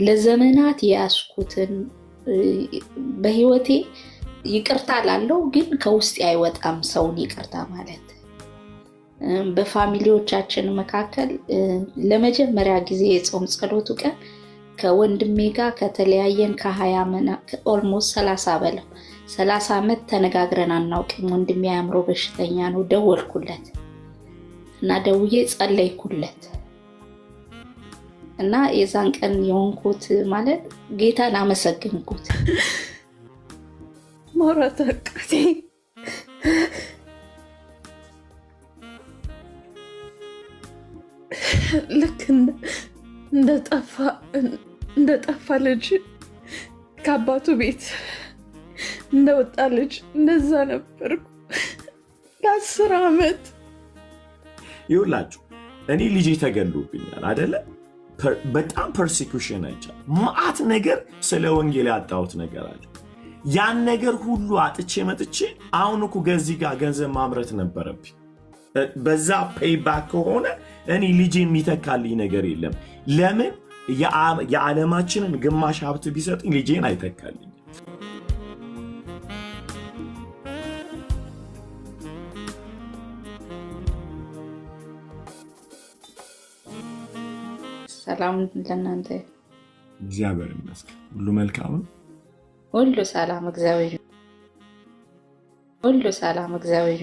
ለዘመናት ያስኩትን በህይወቴ ይቅርታ ላለው ግን ከውስጥ አይወጣም ሰውን ይቅርታ ማለት በፋሚሊዎቻችን መካከል ለመጀመሪያ ጊዜ የጾም ጸሎቱ ቀን ከወንድሜ ጋር ከተለያየን ከ20 አመት ኦልሞስት 30 በለው 30 አመት ተነጋግረን አናውቅም። ወንድሜ አእምሮ በሽተኛ ነው። ደወልኩለት እና ደውዬ ጸለይኩለት እና የዛን ቀን የሆንኩት ማለት ጌታን አመሰግንኩት። ማውራት አቃቴ ልክ እንደጠፋ ልጅ ከአባቱ ቤት እንደወጣ ልጅ እንደዛ ነበርኩ ለ10 አመት። ይኸውላችሁ እኔ ልጄ ተገሎብኛል አይደለ? በጣም ፐርሲኩሽን አይቻል ማአት ነገር ስለ ወንጌል ያጣሁት ነገር አለ። ያን ነገር ሁሉ አጥቼ መጥቼ አሁን እኮ ገዚህ ጋር ገንዘብ ማምረት ነበረብኝ። በዛ ፔይባክ ከሆነ እኔ ልጄ የሚተካልኝ ነገር የለም። ለምን የዓለማችንን ግማሽ ሀብት ቢሰጥኝ ልጄን አይተካልኝ። ሰላም ለእናንተ። እግዚአብሔር ይመስገን ሁሉ መልካም፣ ሁሉ ሰላም እግዚአብሔር፣ ሁሉ ሰላም እግዚአብሔር፣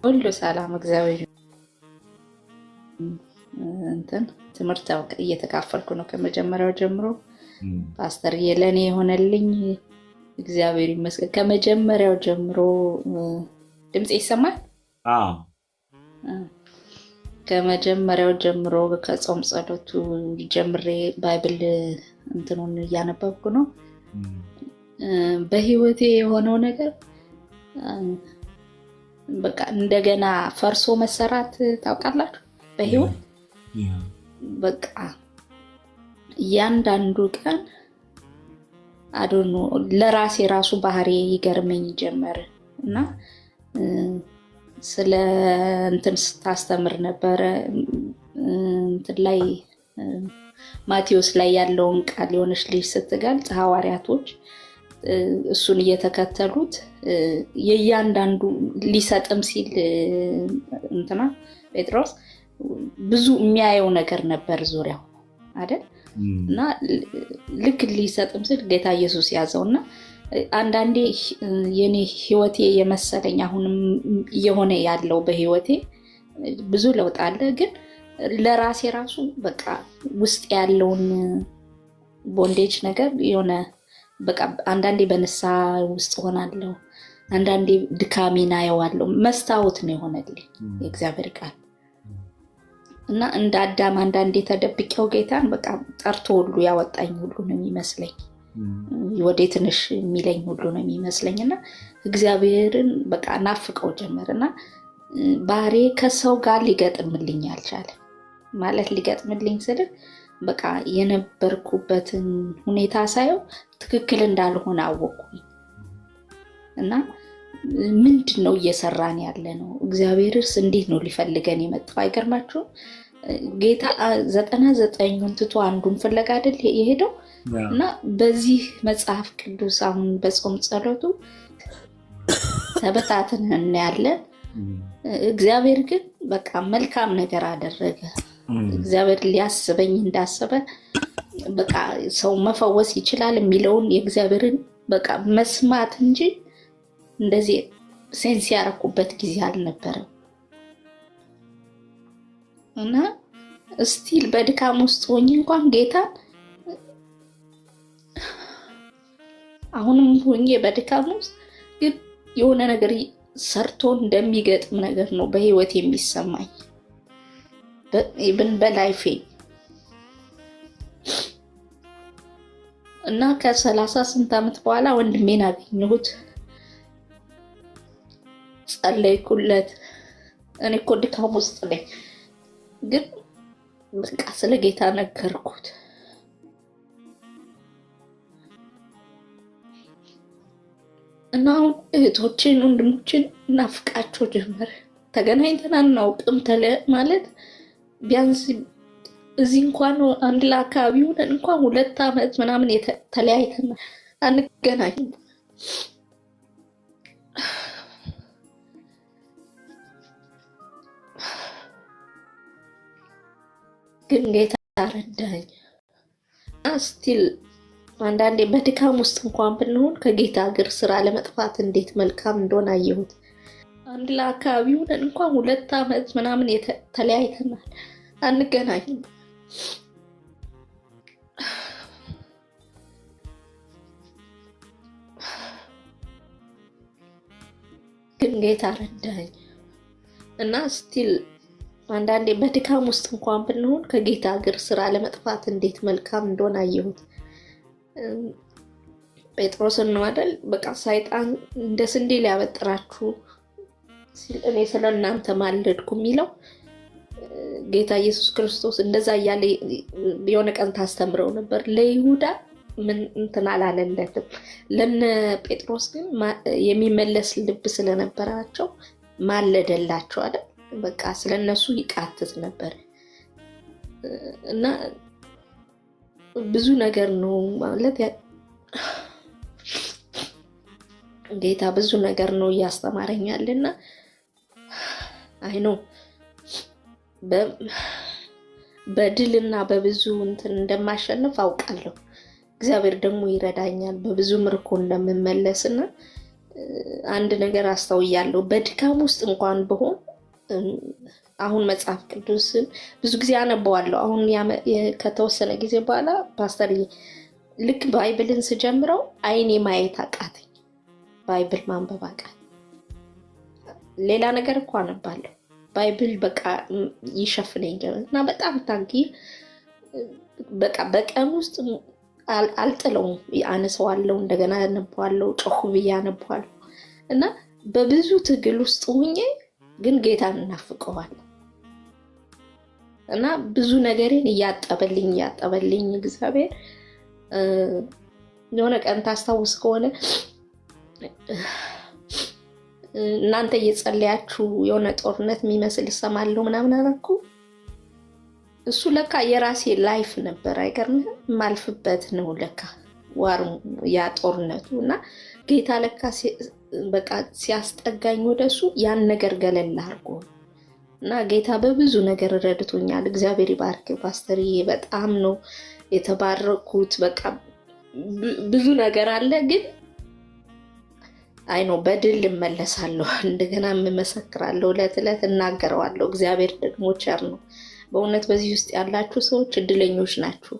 ሁሉ ሰላም እግዚአብሔር። እንትን ትምህርት እየተካፈልኩ ነው ከመጀመሪያው ጀምሮ። ፓስተር የለኔ የሆነልኝ እግዚአብሔር ይመስገን። ከመጀመሪያው ጀምሮ ድምጽ ይሰማል? አዎ ከመጀመሪያው ጀምሮ ከጾም ጸሎቱ ጀምሬ ባይብል እንትኑን እያነበብኩ ነው። በህይወቴ የሆነው ነገር በቃ እንደገና ፈርሶ መሰራት ታውቃላችሁ። በህይወት በቃ እያንዳንዱ ቀን አዶኖ ለራሴ ራሱ ባህሪ ይገርመኝ ጀመረ እና ስለ እንትን ስታስተምር ነበረ እንትን ላይ ማቴዎስ ላይ ያለውን ቃል የሆነች ልጅ ስትገልጽ ሐዋርያቶች እሱን እየተከተሉት የእያንዳንዱ ሊሰጥም ሲል እንትና ጴጥሮስ ብዙ የሚያየው ነገር ነበር ዙሪያው አይደል? እና ልክ ሊሰጥም ሲል ጌታ ኢየሱስ ያዘውና አንዳንዴ የኔ ህይወቴ የመሰለኝ አሁንም እየሆነ ያለው በህይወቴ ብዙ ለውጥ አለ። ግን ለራሴ ራሱ በቃ ውስጥ ያለውን ቦንዴጅ ነገር የሆነ በቃ አንዳንዴ በንስሐ ውስጥ ሆናለሁ፣ አንዳንዴ ድካሜን አየዋለሁ። መስታወት ነው የሆነልኝ የእግዚአብሔር ቃል እና እንደ አዳም አንዳንዴ ተደብቄው ጌታን በቃ ጠርቶ ሁሉ ያወጣኝ ሁሉ ነው የሚመስለኝ፣ ወደ ትንሽ የሚለኝ ሁሉ ነው የሚመስለኝና እግዚአብሔርን በቃ ናፍቀው ጀመርና ባህሪ ከሰው ጋር ሊገጥምልኝ አልቻለም። ማለት ሊገጥምልኝ ስል በቃ የነበርኩበትን ሁኔታ ሳየው ትክክል እንዳልሆነ አወቅኩኝ። እና ምንድነው እየሰራን ያለ ነው? እግዚአብሔርስ እንዴት ነው ሊፈልገን የመጣው? አይገርማችሁም? ጌታ 99ን ትቶ አንዱን ፍለጋ አይደል የሄደው? እና በዚህ መጽሐፍ ቅዱስ አሁን በጾም ጸሎቱ ተበታተን እናያለን። እግዚአብሔር ግን በቃ መልካም ነገር አደረገ። እግዚአብሔር ሊያስበኝ እንዳሰበ በቃ ሰው መፈወስ ይችላል የሚለውን የእግዚአብሔርን በቃ መስማት እንጂ እንደዚህ ሴንስ ያረኩበት ጊዜ አልነበረም። እና ስቲል በድካም ውስጥ ሆኜ እንኳን ጌታን አሁንም ሆኜ በድካም ውስጥ ግን የሆነ ነገር ሰርቶ እንደሚገጥም ነገር ነው በህይወት የሚሰማኝ በላይፌ። እና ከ38 አመት በኋላ ወንድሜን አገኘሁት፣ ጸለይኩለት። እኔ እኮ ድካም ውስጥ ነኝ፣ ግን በቃ ስለ ጌታ ነገርኩት። እና አሁን እህቶችን ወንድሞችን ናፍቃቸው ጀመረ። ተገናኝተን አናውቅም ማለት ቢያንስ እዚህ እንኳን አንድ ለአካባቢ ሆነን እንኳን 2 ዓመት ምናምን ተለያይተን አንገናኝም። ግን ጌታ ረዳኝ። ስቲል አንዳንዴ በድካም ውስጥ እንኳን ብንሆን ከጌታ እግር ስራ ለመጥፋት እንዴት መልካም እንደሆነ አየሁት። አንድ ለአካባቢ ሆነን እንኳን 2 ዓመት ምናምን ተለያይተናል አንገናኝም። ግን ጌታ ረዳኝ እና ስቲል አንዳንዴ በድካም ውስጥ እንኳን ብንሆን ከጌታ እግር ስራ ለመጥፋት እንዴት መልካም እንደሆነ አየሁት። ጴጥሮስን ነው አይደል? በቃ ሰይጣን እንደ ስንዴ ሊያበጥራችሁ ሲል እኔ ስለ እናንተ ማለድኩ የሚለው ጌታ ኢየሱስ ክርስቶስ እንደዛ እያለ የሆነ ቀን ታስተምረው ነበር። ለይሁዳ ምን እንትን አላለለትም። ለነ ጴጥሮስ ግን የሚመለስ ልብ ስለነበራቸው ማለደላቸው አይደል? በቃ ስለነሱ ይቃትት ነበር እና ብዙ ነገር ነው ማለት ጌታ ብዙ ነገር ነው እያስተማረኛልና አይ ነው በድልና በብዙ እንትን እንደማሸነፍ አውቃለሁ። እግዚአብሔር ደግሞ ይረዳኛል በብዙ ምርኮ እንደምመለስና አንድ ነገር አስተውያለሁ። በድካም ውስጥ እንኳን ብሆን አሁን መጽሐፍ ቅዱስን ብዙ ጊዜ አነበዋለሁ። አሁን ከተወሰነ ጊዜ በኋላ ፓስተር ልክ ባይብልን ስጀምረው አይኔ ማየት አቃተኝ። ባይብል ማንበብ አቃተኝ። ሌላ ነገር እኮ አነባለሁ፣ ባይብል በቃ ይሸፍነኝ እና በጣም ታንኪ በቃ በቀን ውስጥ አልጥለውም፣ አነሳዋለሁ፣ እንደገና አነባዋለሁ፣ ጮህ ብዬ አነባዋለሁ እና በብዙ ትግል ውስጥ ሆኜ ግን ጌታን እናፍቀዋለሁ እና ብዙ ነገሬን እያጠበልኝ እግዚአብሔር የሆነ ቀን ታስታውስ ከሆነ እናንተ እየጸለያችሁ የሆነ ጦርነት የሚመስል እሰማለሁ ምናምን አላልኩ። እሱ ለካ የራሴ ላይፍ ነበር። አይገርምህም? ማልፍበት ነው ለካ ዋር ያ ጦርነቱ እና ጌታ ለካ በቃ ሲያስጠጋኝ ወደሱ ያን ነገር ገለል አድርጎ እና ጌታ በብዙ ነገር ረድቶኛል። እግዚአብሔር ይባርክ ፓስተርዬ፣ በጣም ነው የተባረኩት። በቃ ብዙ ነገር አለ ግን አይ ነው በድል እመለሳለሁ፣ እንደገና እመሰክራለሁ፣ ዕለት ዕለት እናገረዋለሁ። እግዚአብሔር ደግሞ ቸር ነው በእውነት። በዚህ ውስጥ ያላችሁ ሰዎች እድለኞች ናችሁ።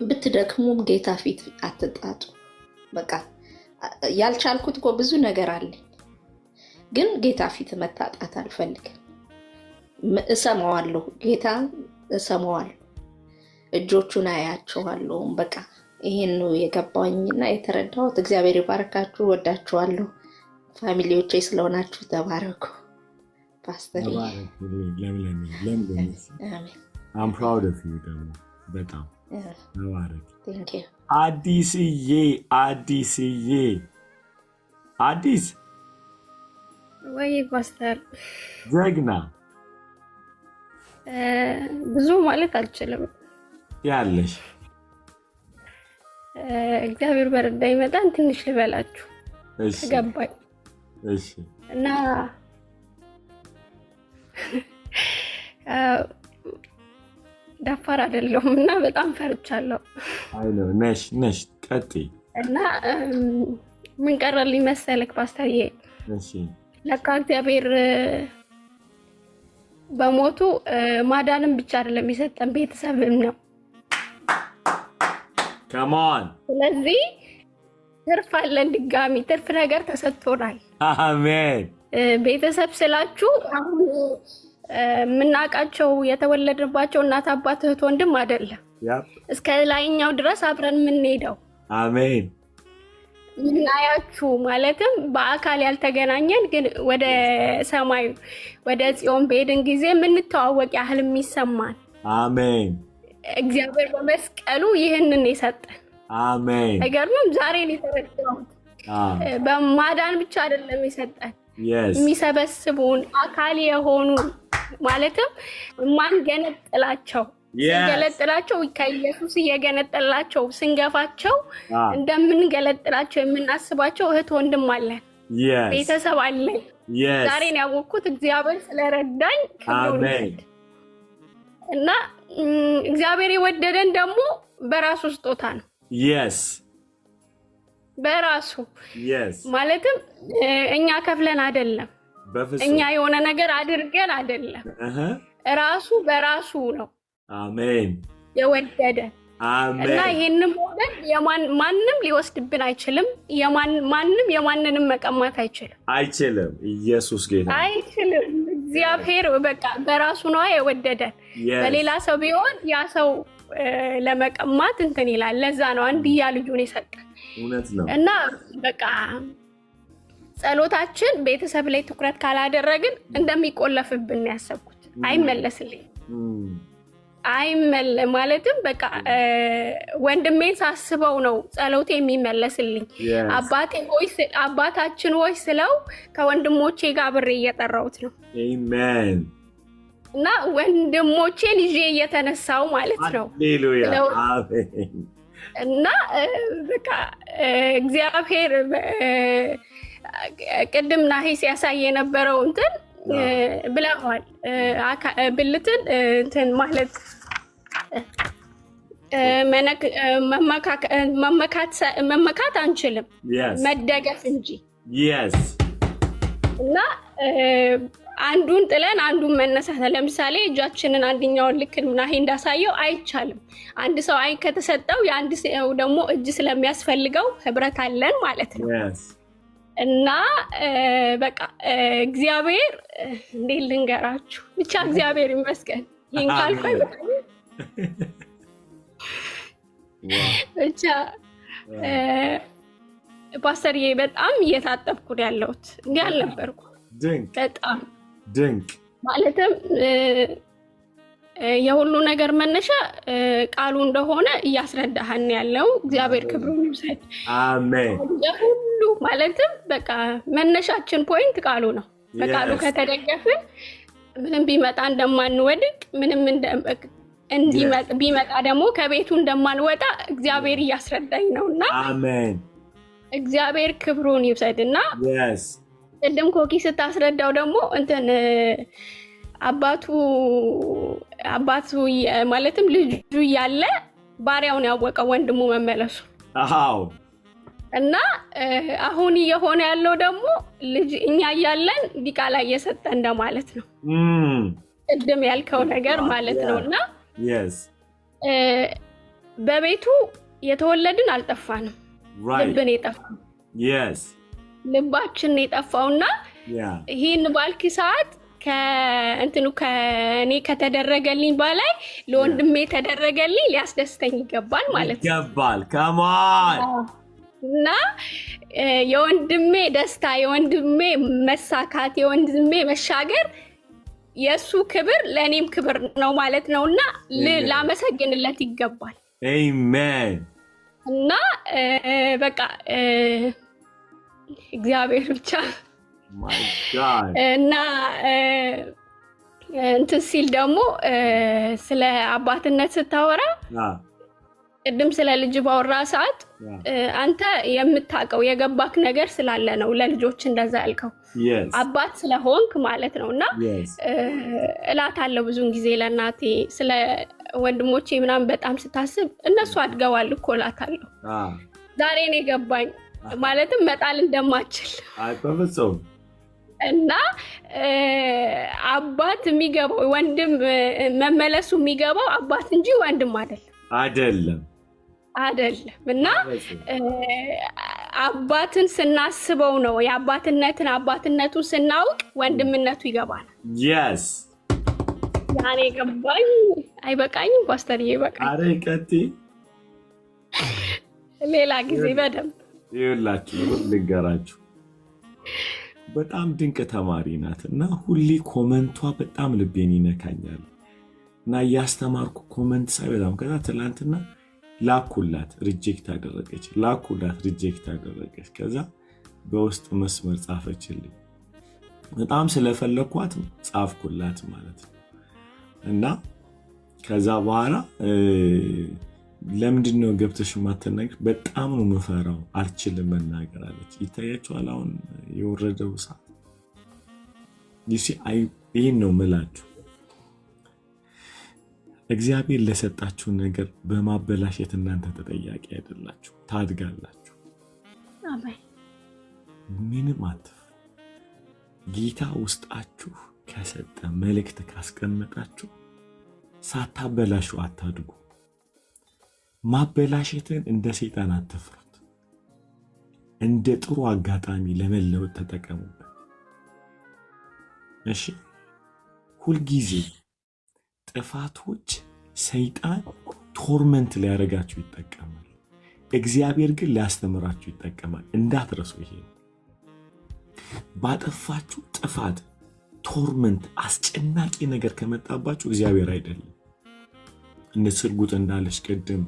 ብትደክሙም ጌታ ፊት አትጣጡ። በቃ ያልቻልኩት እኮ ብዙ ነገር አለኝ ግን ጌታ ፊት መታጣት አልፈልግም። እሰማዋለሁ፣ ጌታ እሰማዋለሁ፣ እጆቹን አያቸዋለሁ። በቃ ይሄን ነው የገባኝና የተረዳሁት። እግዚአብሔር ይባርካችሁ። ወዳችኋለሁ። ፋሚሊዎቼ ስለሆናችሁ ተባረኩ። ፓስተር I'm proud of you ደግሞ በጣም ተባረክ። Thank you። አዲስዬ አዲስ ወይ ፓስተር ጀግና ብዙ ማለት አልችልም ያለሽ እግዚአብሔር በረዳኝ መጠን ትንሽ ልበላችሁ። እሺ ገባኝ። እሺ እና ደፋር አይደለሁም እና በጣም ፈርቻለሁ። አይ ነው ነሽ ቀጥይ። እና ምን ቀረልኝ መሰለክ ፓስተርዬ? እሺ ለካ እግዚአብሔር በሞቱ ማዳንም ብቻ አይደለም የሰጠን ቤተሰብም ነው። come on። ስለዚህ ትርፍ አለን፣ ድጋሚ ትርፍ ነገር ተሰጥቶናል። አሜን። ቤተሰብ ስላችሁ አሁን የምናውቃቸው የተወለድንባቸው እናት አባት እህት ወንድም አይደለም። እስከ ላይኛው ድረስ አብረን የምንሄደው አሜን። ምናያችሁ ማለትም በአካል ያልተገናኘን ግን ወደ ሰማይ ወደ ጽዮን በሄድን ጊዜ የምንተዋወቅ ያህል የሚሰማን አሜን። እግዚአብሔር በመስቀሉ ይህንን የሰጠን አሜን። አይገርምም? ዛሬ ነው የተረዳሁት። በማዳን ብቻ አይደለም የሰጠን፣ የሚሰበስቡን አካል የሆኑ ማለትም ማን ገነጠላቸው ገለጥላቸው ከኢየሱስ እየገነጠላቸው ስንገፋቸው እንደምንገለጥላቸው የምናስባቸው እህት ወንድም አለን ቤተሰብ አለን ዛሬ ነው ያወቅኩት እግዚአብሔር ስለረዳኝ አሜን እና እግዚአብሔር የወደደን ደግሞ በራሱ ስጦታ ነው በራሱ ማለትም እኛ ከፍለን አይደለም እኛ የሆነ ነገር አድርገን አይደለም ራሱ በራሱ ነው አሜን የወደደ አሜን እና ይሄንን ሞደል ማንንም ሊወስድብን አይችልም ማንንም የማንንም መቀማት አይችልም ኢየሱስ ጌታ አይችልም እግዚአብሔር በቃ በራሱ ነው የወደደን በሌላ ሰው ቢሆን ያ ሰው ለመቀማት እንትን ይላል ለዛ ነው አንድያ ልጁን የሰጠን እውነት ነው እና በቃ ጸሎታችን ቤተሰብ ላይ ትኩረት ካላደረግን እንደሚቆለፍብን ያሰብኩት አይመለስልኝ ማለትም በቃ ወንድሜን ሳስበው ነው ጸሎቴ የሚመለስልኝ አባታችን ሆይ ስለው ከወንድሞቼ ጋር አብሬ እየጠራሁት ነው አሜን እና ወንድሞቼን ይዤ እየተነሳው ማለት ነው ሃሌሉያ አሜን እና በቃ እግዚአብሔር ቅድም ናሂስ ያሳየ የነበረው እንትን ብለዋል ብልትን እንትን ማለት መመካት አንችልም መደገፍ እንጂ እና አንዱን ጥለን አንዱን መነሳት ለምሳሌ እጃችንን አንደኛውን ልክ ናሂ እንዳሳየው አይቻልም አንድ ሰው አይ ከተሰጠው የአንድ ሰው ደግሞ እጅ ስለሚያስፈልገው ህብረት አለን ማለት ነው እና በቃ እግዚአብሔር እንዴት ልንገራችሁ ብቻ እግዚአብሔር ይመስገን ይሄን ካልኩኝ ብቻ ፓስተርዬ በጣም እየታጠብኩ ያለሁት እንዲህ አልነበርኩ በጣም ድንቅ ማለትም የሁሉ ነገር መነሻ ቃሉ እንደሆነ እያስረዳህን ያለው እግዚአብሔር ክብሩን ይውሰድ አሜን የሁሉ ማለትም በቃ መነሻችን ፖይንት ቃሉ ነው በቃሉ ከተደገፍን ምንም ቢመጣ እንደማንወድቅ ምንም ቢመጣ ደግሞ ከቤቱ እንደማንወጣ እግዚአብሔር እያስረዳኝ ነውና አሜን እግዚአብሔር ክብሩን ይውሰድና ቅድም ኮኪ ስታስረዳው ደግሞ እንትን አባቱ ማለትም ልጁ ያለ ባሪያውን ያወቀው ወንድሙ መመለሱ አዎ እና አሁን የሆነ ያለው ደግሞ ልጅ እኛ ያለን ዲቃላ እየሰጠ እንደማለት ነው ቅድም ያልከው ነገር ማለት ነውና በቤቱ የተወለድን አልጠፋንም ልብን የጠፋው ልባችን የጠፋውና ይሄን ባልክ ሰዓት ከእንትኑ ከኔ ከተደረገልኝ በላይ ለወንድሜ ተደረገልኝ ሊያስደስተኝ ይገባል ማለት ነው ይገባል ከማን እና የወንድሜ ደስታ የወንድሜ መሳካት የወንድሜ መሻገር የሱ ክብር ለኔም ክብር ነው ማለት ነውና ላመሰግንለት ይገባል አሜን እና በቃ እግዚአብሔር ብቻ እና እንትን ሲል ደግሞ ስለ አባትነት ስታወራ ቅድም ስለ ልጅ ባወራ ሰዓት አንተ የምታውቀው የገባክ ነገር ስላለ ነው ለልጆች እንደዛ ያልከው አባት ስለሆንክ ማለት ነውና እላታለሁ ብዙን ጊዜ ለእናቴ ስለ ወንድሞቼ ምናምን በጣም ስታስብ እነሱ አድገዋል እኮ እላታለሁ ዛሬ ነው የገባኝ ማለትም መጣል እንደማችል በፍጹም እና አባት የሚገባው ወንድም መመለሱ የሚገባው አባት እንጂ ወንድም አይደለም እና አባትን ስናስበው ነው አባትነቱን ስናውቅ ወንድምነቱ ይገባል ያኔ ገባኝ አይበቃኝም ፓስተር ይበቃኝ አሬ ቀጥ ሌላ ጊዜ በደንብ ይኸውላችሁ ልንገራችሁ በጣም ድንቅ ተማሪ ናት እና ሁሌ ኮመንቷ በጣም ልቤን ይነካኛል እና ያስተማርኩ ኮመንት ሳይ በጣም ከዛ ትላንትና ላኩላት ሪጀክት አደረገች ከዛ በውስጥ መስመር ጻፈችልኝ በጣም ስለፈለኳት ጻፍኩላት ማለት ነው። እና ከዛ በኋላ ለምንድን ነው ገብተሽ ማትናገር? በጣም ነው የምፈራው፣ አልችልም መናገር አለች። ይታያችኋል አሁን የወረደው ሰዓት። ይህን ነው ምላችሁ። እግዚአብሔር ለሰጣችሁ ነገር በማበላሸት እናንተ ተጠያቂ አይደላችሁ፣ ታድጋላችሁ። ምንም አትፍ። ጌታ ውስጣችሁ ከሰጠ መልእክት ካስቀመጣችሁ ሳታበላሹ አታድጉ። ማበላሸትን እንደ ሰይጣን አትፍሩት፣ እንደ ጥሩ አጋጣሚ ለመለወጥ ተጠቀሙበት። እሺ፣ ሁልጊዜ ጥፋቶች ሰይጣን ቶርመንት ሊያደርጋችሁ ይጠቀማል፣ እግዚአብሔር ግን ሊያስተምራችሁ ይጠቀማል። እንዳትረሱ። ይሄ ባጠፋችሁ ጥፋት ቶርመንት፣ አስጨናቂ ነገር ከመጣባችሁ እግዚአብሔር አይደለም። እንደ ስርጉጥ እንዳለች ቅድም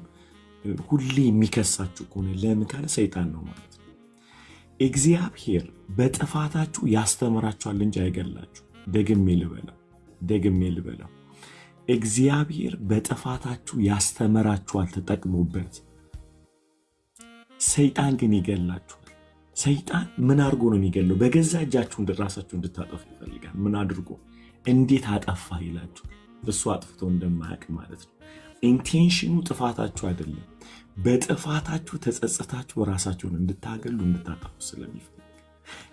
ሁሌ የሚከሳችሁ ከሆነ ለምን ካለ ሰይጣን ነው ማለት ነው። እግዚአብሔር በጥፋታችሁ ያስተምራችኋል እንጂ አይገላችሁ። ደግሜ ልበለው፣ እግዚአብሔር በጥፋታችሁ ያስተምራችኋል፣ ተጠቅሙበት። ሰይጣን ግን ይገላችኋል። ሰይጣን ምን አድርጎ ነው የሚገለው? በገዛ እጃችሁ ራሳችሁ እንድታጠፉ ይፈልጋል። ምን አድርጎ? እንዴት አጠፋ ይላችሁ። እሱ አጥፍቶ እንደማያውቅ ማለት ነው። ኢንቴንሽኑ ጥፋታችሁ አይደለም። በጥፋታችሁ ተጸጽታችሁ ራሳችሁን እንድታገሉ እንድታጠፉ ስለሚፈልግ፣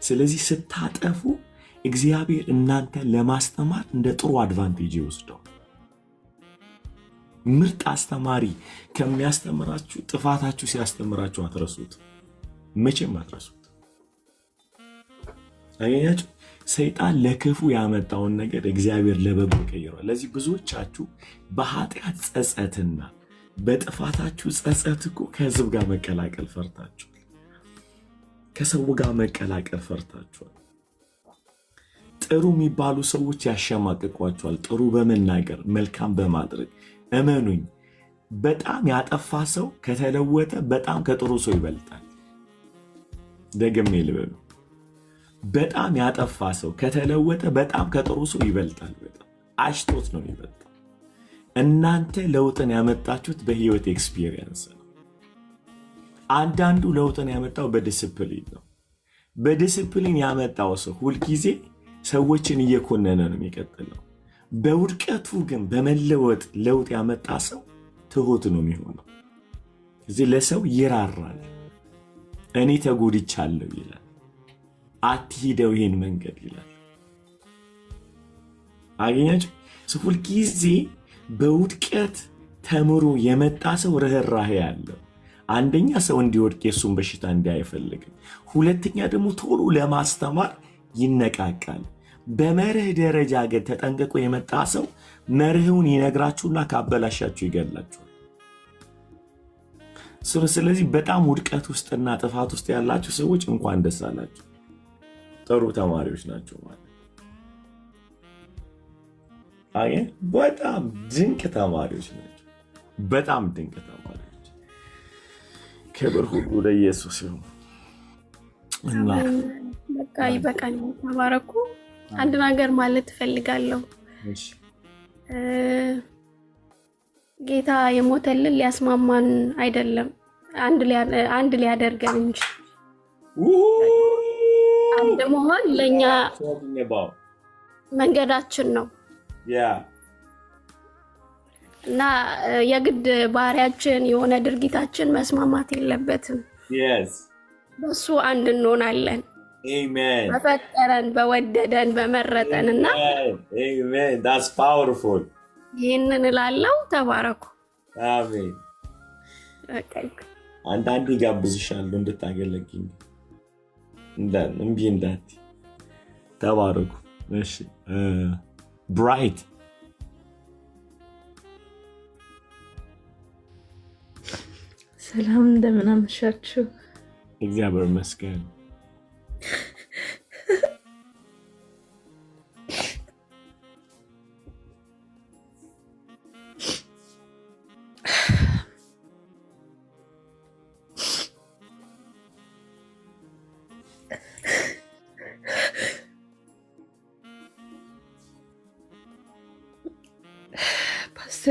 ስለዚህ ስታጠፉ እግዚአብሔር እናንተን ለማስተማር እንደ ጥሩ አድቫንቴጅ ይወስደዋል። ምርጥ አስተማሪ ከሚያስተምራችሁ ጥፋታችሁ ሲያስተምራችሁ አትረሱት፣ መቼም አትረሱት። አገኛችሁ? ሰይጣን ለክፉ ያመጣውን ነገር እግዚአብሔር ለበጎ ቀይሯል። ለዚህ ብዙዎቻችሁ በኃጢአት ጸጸትና በጥፋታችሁ ጸጸት እኮ ከህዝብ ጋር መቀላቀል ፈርታችኋል። ከሰው ጋር መቀላቀል ፈርታችኋል። ጥሩ የሚባሉ ሰዎች ያሸማቅቋችኋል። ጥሩ በመናገር መልካም በማድረግ እመኑኝ፣ በጣም ያጠፋ ሰው ከተለወጠ በጣም ከጥሩ ሰው ይበልጣል። ደግሜ ልበሉ፣ በጣም ያጠፋ ሰው ከተለወጠ በጣም ከጥሩ ሰው ይበልጣል። በጣም አሽቶት ነው የሚበልጠው። እናንተ ለውጥን ያመጣችሁት በህይወት ኤክስፒሪየንስ ነው። አንዳንዱ ለውጥን ያመጣው በዲስፕሊን ነው። በዲስፕሊን ያመጣው ሰው ሁልጊዜ ሰዎችን እየኮነነ ነው የሚቀጥለው። በውድቀቱ ግን በመለወጥ ለውጥ ያመጣ ሰው ትሁት ነው የሚሆነው። እዚህ ለሰው ይራራል። እኔ ተጎድቻለሁ ይላል። አትሂደው ይሄን መንገድ ይላል። አገኛችሁ? ሁልጊዜ በውድቀት ተምሮ የመጣ ሰው ርህራሄ ያለው፣ አንደኛ ሰው እንዲወድቅ የሱን በሽታ እንዳይፈልግም፣ ሁለተኛ ደግሞ ቶሎ ለማስተማር ይነቃቃል። በመርህ ደረጃ ግን ተጠንቅቆ የመጣ ሰው መርህውን ይነግራችሁና ካበላሻችሁ ይገላችኋል። ስለዚህ በጣም ውድቀት ውስጥና ጥፋት ውስጥ ያላችሁ ሰዎች እንኳን ደስ አላችሁ። ጥሩ ተማሪዎች ናቸው ማለት አይ፣ በጣም ድንቅ ተማሪዎች ናቸው። በጣም ድንቅ ተማሪዎች። ክብር ሁሉ ለኢየሱስ ይሁን። እና በቃ ይበቃል። ተባረኩ። አንድ ነገር ማለት እፈልጋለሁ። ጌታ የሞተልን ሊያስማማን አይደለም፣ አንድ ሊያደርገን እንጂ። አንድ መሆን ለኛ መንገዳችን ነው እና የግድ ባህሪያችን የሆነ ድርጊታችን መስማማት የለበትም። በሱ አንድ እንሆናለን። Amen. በፈጠረን በወደደን በመረጠን እና Amen. That's powerful. ይህንን እላለሁ። ተባረኩ። አሜን። አንዳንዴ ጋብዝሻለሁ እንድታገለግኝ እምቢ እንዳትዪ። ተባረኩ። እሺ ብራይት ሰላም፣ እንደምን አመሻችሁ? እግዚአብሔር ይመስገን።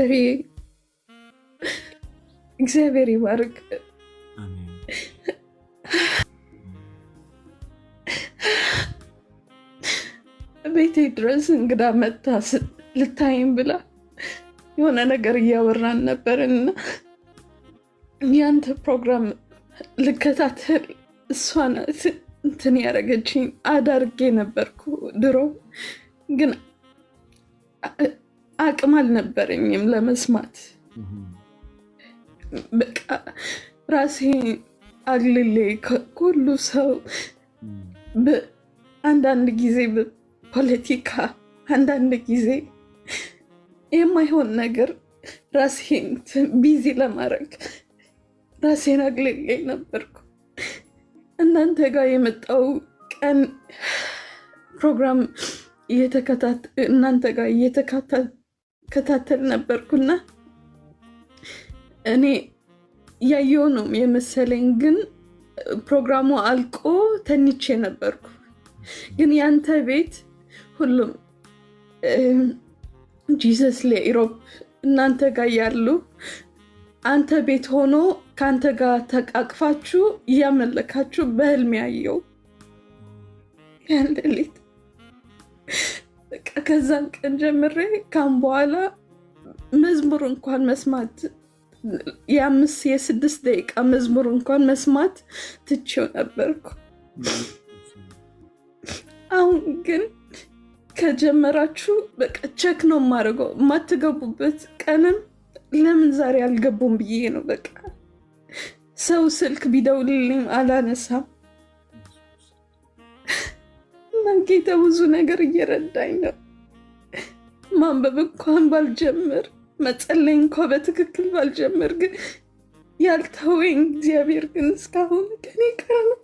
ፓስተር እግዚአብሔር ይባርክ። ቤቴ ድረስ እንግዳ መታ ልታይም ብላ የሆነ ነገር እያወራን ነበርና ያንተ ፕሮግራም ልከታተል እሷ ናት እንትን ያደረገችኝ። አዳርጌ ነበርኩ ድሮ፣ ግን አቅም አልነበረኝም ለመስማት። በቃ ራሴ አግልሌ ከሁሉ ሰው አንዳንድ ጊዜ በፖለቲካ፣ አንዳንድ ጊዜ የማይሆን ነገር ራሴን ቢዚ ለማድረግ ራሴን አግልሌ ነበርኩ። እናንተ ጋር የመጣው ቀን ፕሮግራም እናንተ ጋር እየተከታተል ነበርኩና እኔ ያየው ነው የመሰለኝ፣ ግን ፕሮግራሙ አልቆ ተኝቼ ነበርኩ። ግን ያንተ ቤት ሁሉም ጂሰስ ለኢሮፕ እናንተ ጋር ያሉ አንተ ቤት ሆኖ ከአንተ ጋር ተቃቅፋችሁ እያመለካችሁ በህልም ያየው ያን ሌሊት። በቃ ከዛን ቀን ጀምሬ ካም በኋላ መዝሙር እንኳን መስማት የ5-6 ደቂቃ መዝሙር እንኳን መስማት ትቼው ነበርኩ። አሁን ግን ከጀመራችሁ በቃ ቼክ ነው የማደርገው። የማትገቡበት ቀንም ለምን ዛሬ አልገቡም ብዬ ነው። በቃ ሰው ስልክ ቢደውልልኝ አላነሳም። እና ጌታ ብዙ ነገር እየረዳኝ ነው። ማንበብ እንኳን ባልጀምር፣ መጸለይ እንኳን በትክክል ባልጀምር፣ ግን ያልተወኝ እግዚአብሔር ግን እስካሁን ከኔ ጋር ነው።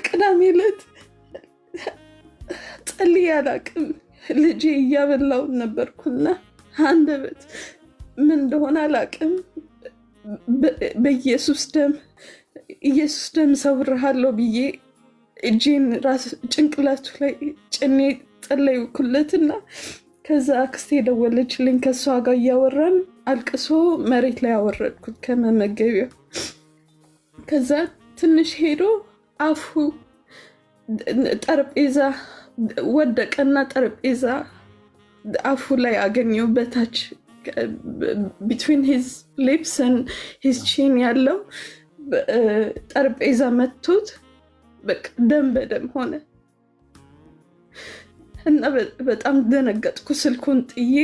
ቅዳሜ ዕለት ጸልዬ አላቅም። ልጄ እያበላው ነበርኩና አንደበት ምን እንደሆነ አላቅም። በኢየሱስ ደም ሰውርሃለሁ ብዬ እጄን ራስ ጭንቅላቱ ላይ ጭኔ ጸለይኩለትና ከዛ አክስቴ ደወለችልኝ። ከሷ ጋር እያወራን አልቅሶ መሬት ላይ አወረድኩት ከመመገቢያው። ከዛ ትንሽ ሄዶ አፉ ጠረጴዛ ወደቀና ጠረጴዛ አፉ ላይ አገኘው። በታች between his lips and his chin ያለው ጠረጴዛ መቶት በቃ ደም በደም ሆነ እና በጣም ደነገጥኩ። ስልኩን ጥዬ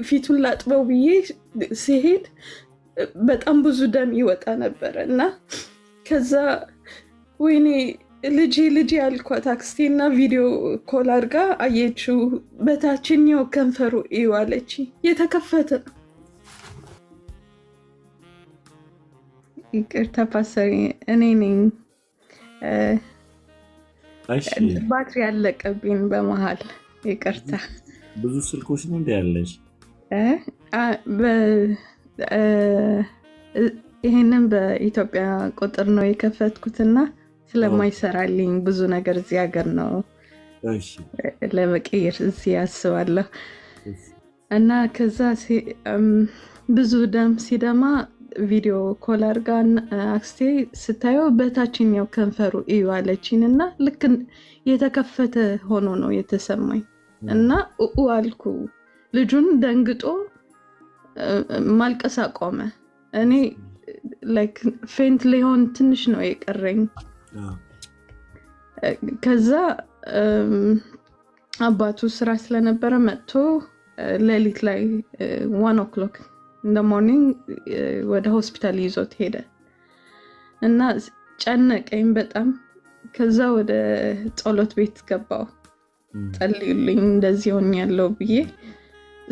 ፊቱን ላጥበው ብዬ ሲሄድ በጣም ብዙ ደም ይወጣ ነበረ እና ከዛ ወይኔ ልጄ አልኳት። አክስቴና ቪዲዮ ኮል አድርጋ አየችው። በታችኛው ከንፈሩ እዩ አለች። የተከፈተ ነው። ይቅርታ ፓስተር፣ እኔ ነኝ። ባትሪ ያለቀብኝ በመሀል። ይቅርታ። ብዙ ስልኮች ነው እንደ ያለሽ? ይሄንን በኢትዮጵያ ቁጥር ነው የከፈትኩትና ስለማይሰራልኝ ብዙ ነገር እዚህ ሀገር ነው ለመቀየር እዚህ ያስባለሁ። እና ከዛ ብዙ ደም ሲደማ ቪዲዮ ኮል አድርጋ አክስቴ ስታየው በታችኛው ከንፈሩ እዩ አለችኝ እና ልክ የተከፈተ ሆኖ ነው የተሰማኝ እና አልኩ። ልጁን ደንግጦ ማልቀስ አቆመ። እኔ ላይክ ፌንት ሊሆን ትንሽ ነው የቀረኝ። ከዛ አባቱ ስራ ስለነበረ መጥቶ ሌሊት ላይ 1 o'clock in the morning ወደ ሆስፒታል ይዞት ሄደ እና ጨነቀኝ በጣም። ከዛ ወደ ጸሎት ቤት ገባው። ጸልዩልኝ እንደዚህ ሆኛለሁ ብዬ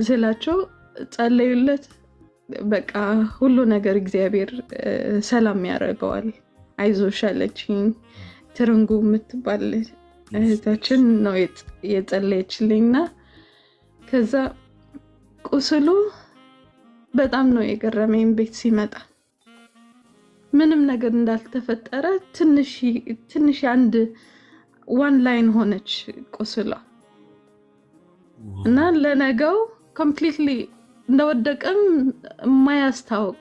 ስላቸው ጸልዩለት። በቃ ሁሉ ነገር እግዚአብሔር ሰላም ያደርገዋል አይዞሽ አለችኝ። ትርንጉ የምትባል እህታችን ነው የጸለየችልኝና ከዛ ቁስሉ በጣም ነው የገረመኝ። ቤት ሲመጣ ምንም ነገር እንዳልተፈጠረ ትንሽ ዋን ላይን ሆነች ቁስሏ እና ለነገው ኮምፕሊትሊ እንደወደቀም የማያስታውቅ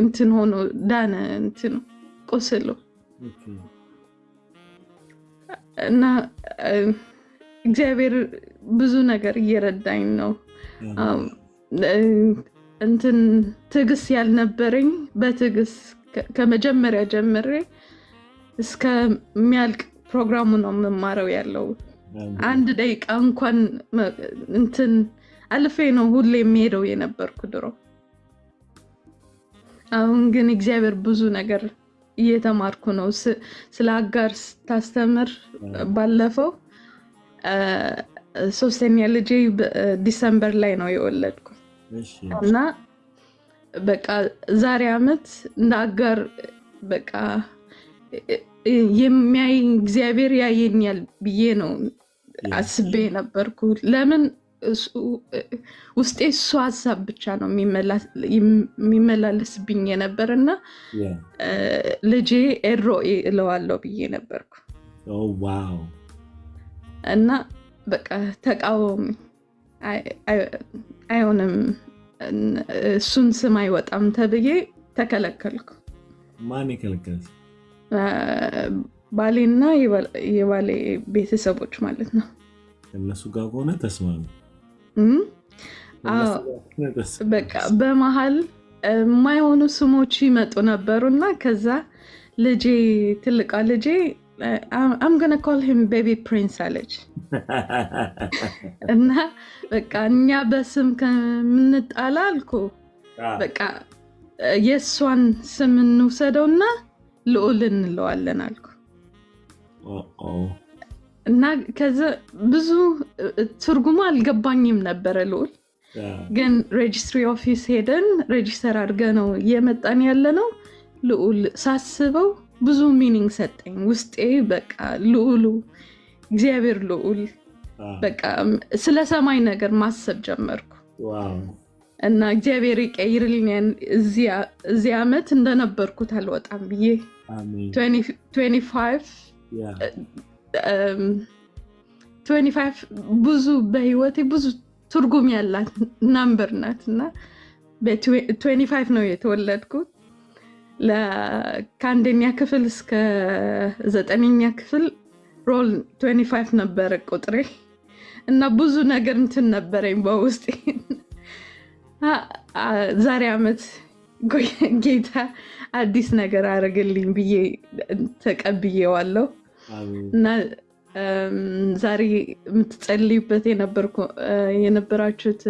እንትን ሆኖ ዳነ እንትን ቁስሉ እና እግዚአብሔር ብዙ ነገር እየረዳኝ ነው። እንትን ትግስት ያልነበረኝ በትግስት ከመጀመሪያ ጀምሬ እስከሚያልቅ ፕሮግራሙ ነው መማረው ያለው። አንድ ደቂቃ እንኳን እንትን አልፌ ነው ሁሌ የሚሄደው የነበርኩ ድሮ። አሁን ግን እግዚአብሔር ብዙ ነገር እየተማርኩ ነው። ስለ አጋር ታስተምር ባለፈው 3ኛ ልጄ ዲሰምበር ላይ ነው የወለድኩ እና በቃ ዛሬ አመት እንደ አጋር በቃ የሚያይ እግዚአብሔር ያየኛል ብዬ ነው አስቤ ነበርኩ። ለምን ውስጤ እሱ ሀሳብ ብቻ ነው የሚመላለስብኝ የነበርና ልጄ ኤሮኤ እለዋለሁ ብዬ ነበርኩ። ዋው! እና በቃ ተቃወሚ፣ አይሆንም እሱን ስም አይወጣም ተብዬ ተከለከልኩ። ማን ይከለከልሽ? ባሌና የባሌ ቤተሰቦች ማለት ነው። እነሱ ጋር ሆነ ተስማሚ። በቃ በመሃል የማይሆኑ ስሞች ይመጡ ነበሩና ከዛ ልጄ ትልቋ ልጄ I'm gonna call him baby prince አለች እና በቃ እኛ በስም ከምንጣላ አልኩ በቃ የእሷን ስም እንውሰደውና ልዑል እንለዋለን አልኩ። እና ከዛ ብዙ ትርጉሙ አልገባኝም ነበረ ልዑል። ግን ሬጅስትሪ ኦፊስ ሄደን ሬጅስተር አድርገ ነው እየመጣን ያለ ነው። ልዑል ሳስበው ብዙ ሚኒንግ ሰጠኝ ውስጤ። በቃ ልዑሉ እግዚአብሔር ልዑል በቃ ስለ ሰማይ ነገር ማሰብ ጀመርኩ። እና እግዚአብሔር ይቀይርልኛል እዚህ አመት እንደነበርኩት አልወጣም ብዬ 25 ብዙ በህይወቴ ብዙ ትርጉም ያላት ናምበር ናት እና በ25 ነው የተወለድኩት። ከአንደኛ ክፍል እስከ 9ኛ ክፍል ሮል 25 ነበረ ቁጥሬ እና ብዙ ነገር እንትን ነበረኝ በውስጤ። ዛሬ አመት ጌታ አዲስ ነገር አረገልኝ ብዬ ተቀብዬዋለሁ። እና ዛሬ የምትጸልዩበት የነበራችሁት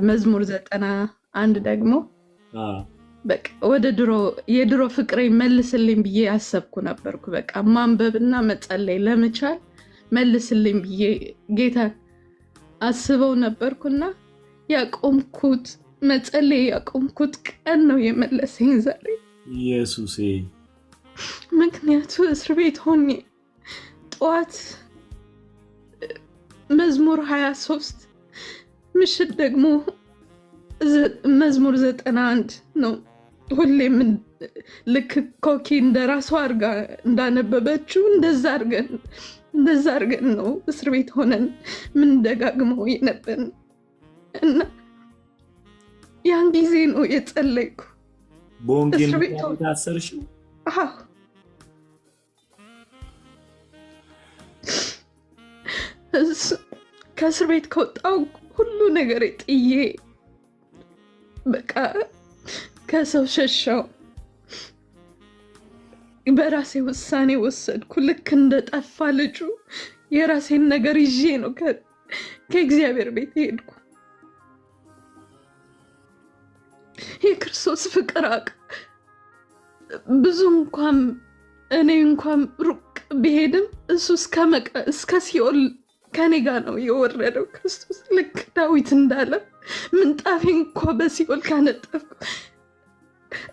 መዝሙር 91 ደግሞ በቃ ወደ የድሮ ፍቅሬ መልስልኝ ብዬ አሰብኩ ነበርኩ። በቃ ማንበብና መጸለይ ለመቻል መልስልኝ ብዬ ጌታ አስበው ነበርኩና ያቆምኩት መጸለይ ያቆምኩት ቀን ነው የመለሰኝ ዛሬ ኢየሱስ። ምክንያቱ እስር ቤት ሆኜ ጠዋት መዝሙር 23 ምሽት ደግሞ መዝሙር 91 ነው ሁሌም ልክ ኮኪ እንደራሷ አርጋ እንዳነበበችው እንደዛ አርገን ነው እስር ቤት ሆነን ምን ደጋግመው የነበርን እና ያን ጊዜ ነው የጸለይኩ። በወንጌል ታሰርሽው? አዎ። ከእስር ቤት ከወጣው ሁሉ ነገር ጥዬ በቃ ከሰው ሸሻው። በራሴ ውሳኔ ወሰድኩ። ልክ እንደጠፋ ልጁ የራሴን ነገር ይዤ ነው ከእግዚአብሔር ቤት ሄድኩ። የክርስቶስ ፍቅር ብዙ እኔ እንኳን ሩቅ ብሄድም እሱ እስከ ሲኦል ከኔ ጋር ነው የወረደው። ክርስቶስ ልክ ዳዊት እንዳለ ምንጣፌ እንኳ በሲኦል ካነጠፍኩ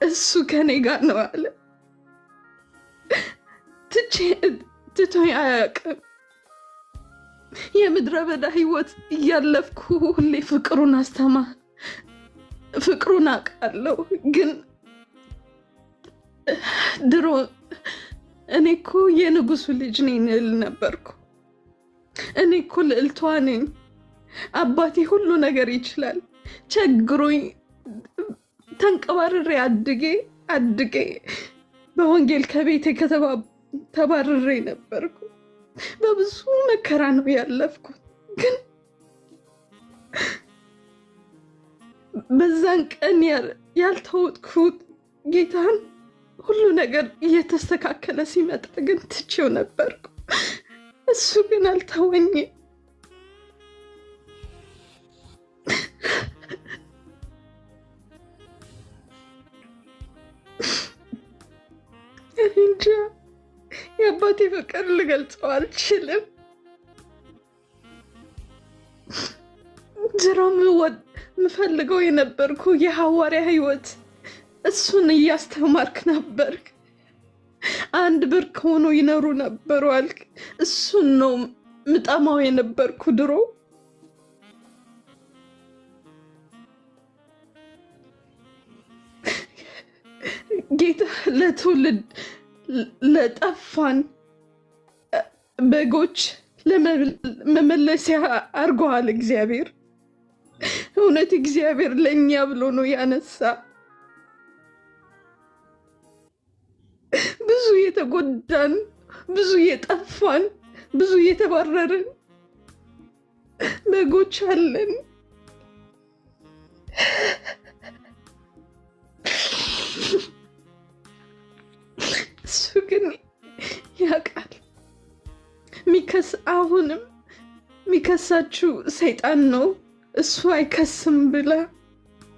እሱ ከኔ ጋር ነው አለ። ትቶኝ አያውቅም። የምድረ በዳ ህይወት እያለፍኩ ሁሌ ፍቅሩን አውቃለሁ። ግን ድሮ እኔ እኮ የንጉሱ ልጅ ነኝ እል ነበርኩ። እኔ እኮ ልዕልቷ ነኝ። አባቴ ሁሉ ነገር ይችላል። ቸግሮኝ ተንቀባርሬ አድጌ በወንጌል ከቤቴ ተባርሬ ነበርኩ። በብዙ መከራ ነው ያለፍኩት። ግን በዛን ቀን ያልተውኩት ጌታን ሁሉ ነገር እየተስተካከለ ሲመጣ ግን ትቼው ነበርኩ። እሱ ግን አልተወኝም። እንጃ የአባቴ ፍቅር ልገልጸው አልችልም። ድሮም ምፈልገው የነበርኩ የሐዋርያ ህይወት እሱን እያስተማርክ ነበርክ። አንድ ብርክ ሆኖ ይኖሩ ነበሩ አልክ። እሱን ነው ምጣማው የነበርኩ ድሮ። ጌታ ለትውልድ ለጠፋን በጎች ለመመለሲያ አርጓል። እግዚአብሔር እውነት እግዚአብሔር ለኛ ብሎ ነው ያነሳ። ብዙ የተጎዳን፣ ብዙ የጠፋን፣ ብዙ የተባረርን በጎች አለን። እሱ ግን ያውቃል። አሁንም የሚከሳችሁ ሰይጣን ነው፣ እሱ አይከስም ብላ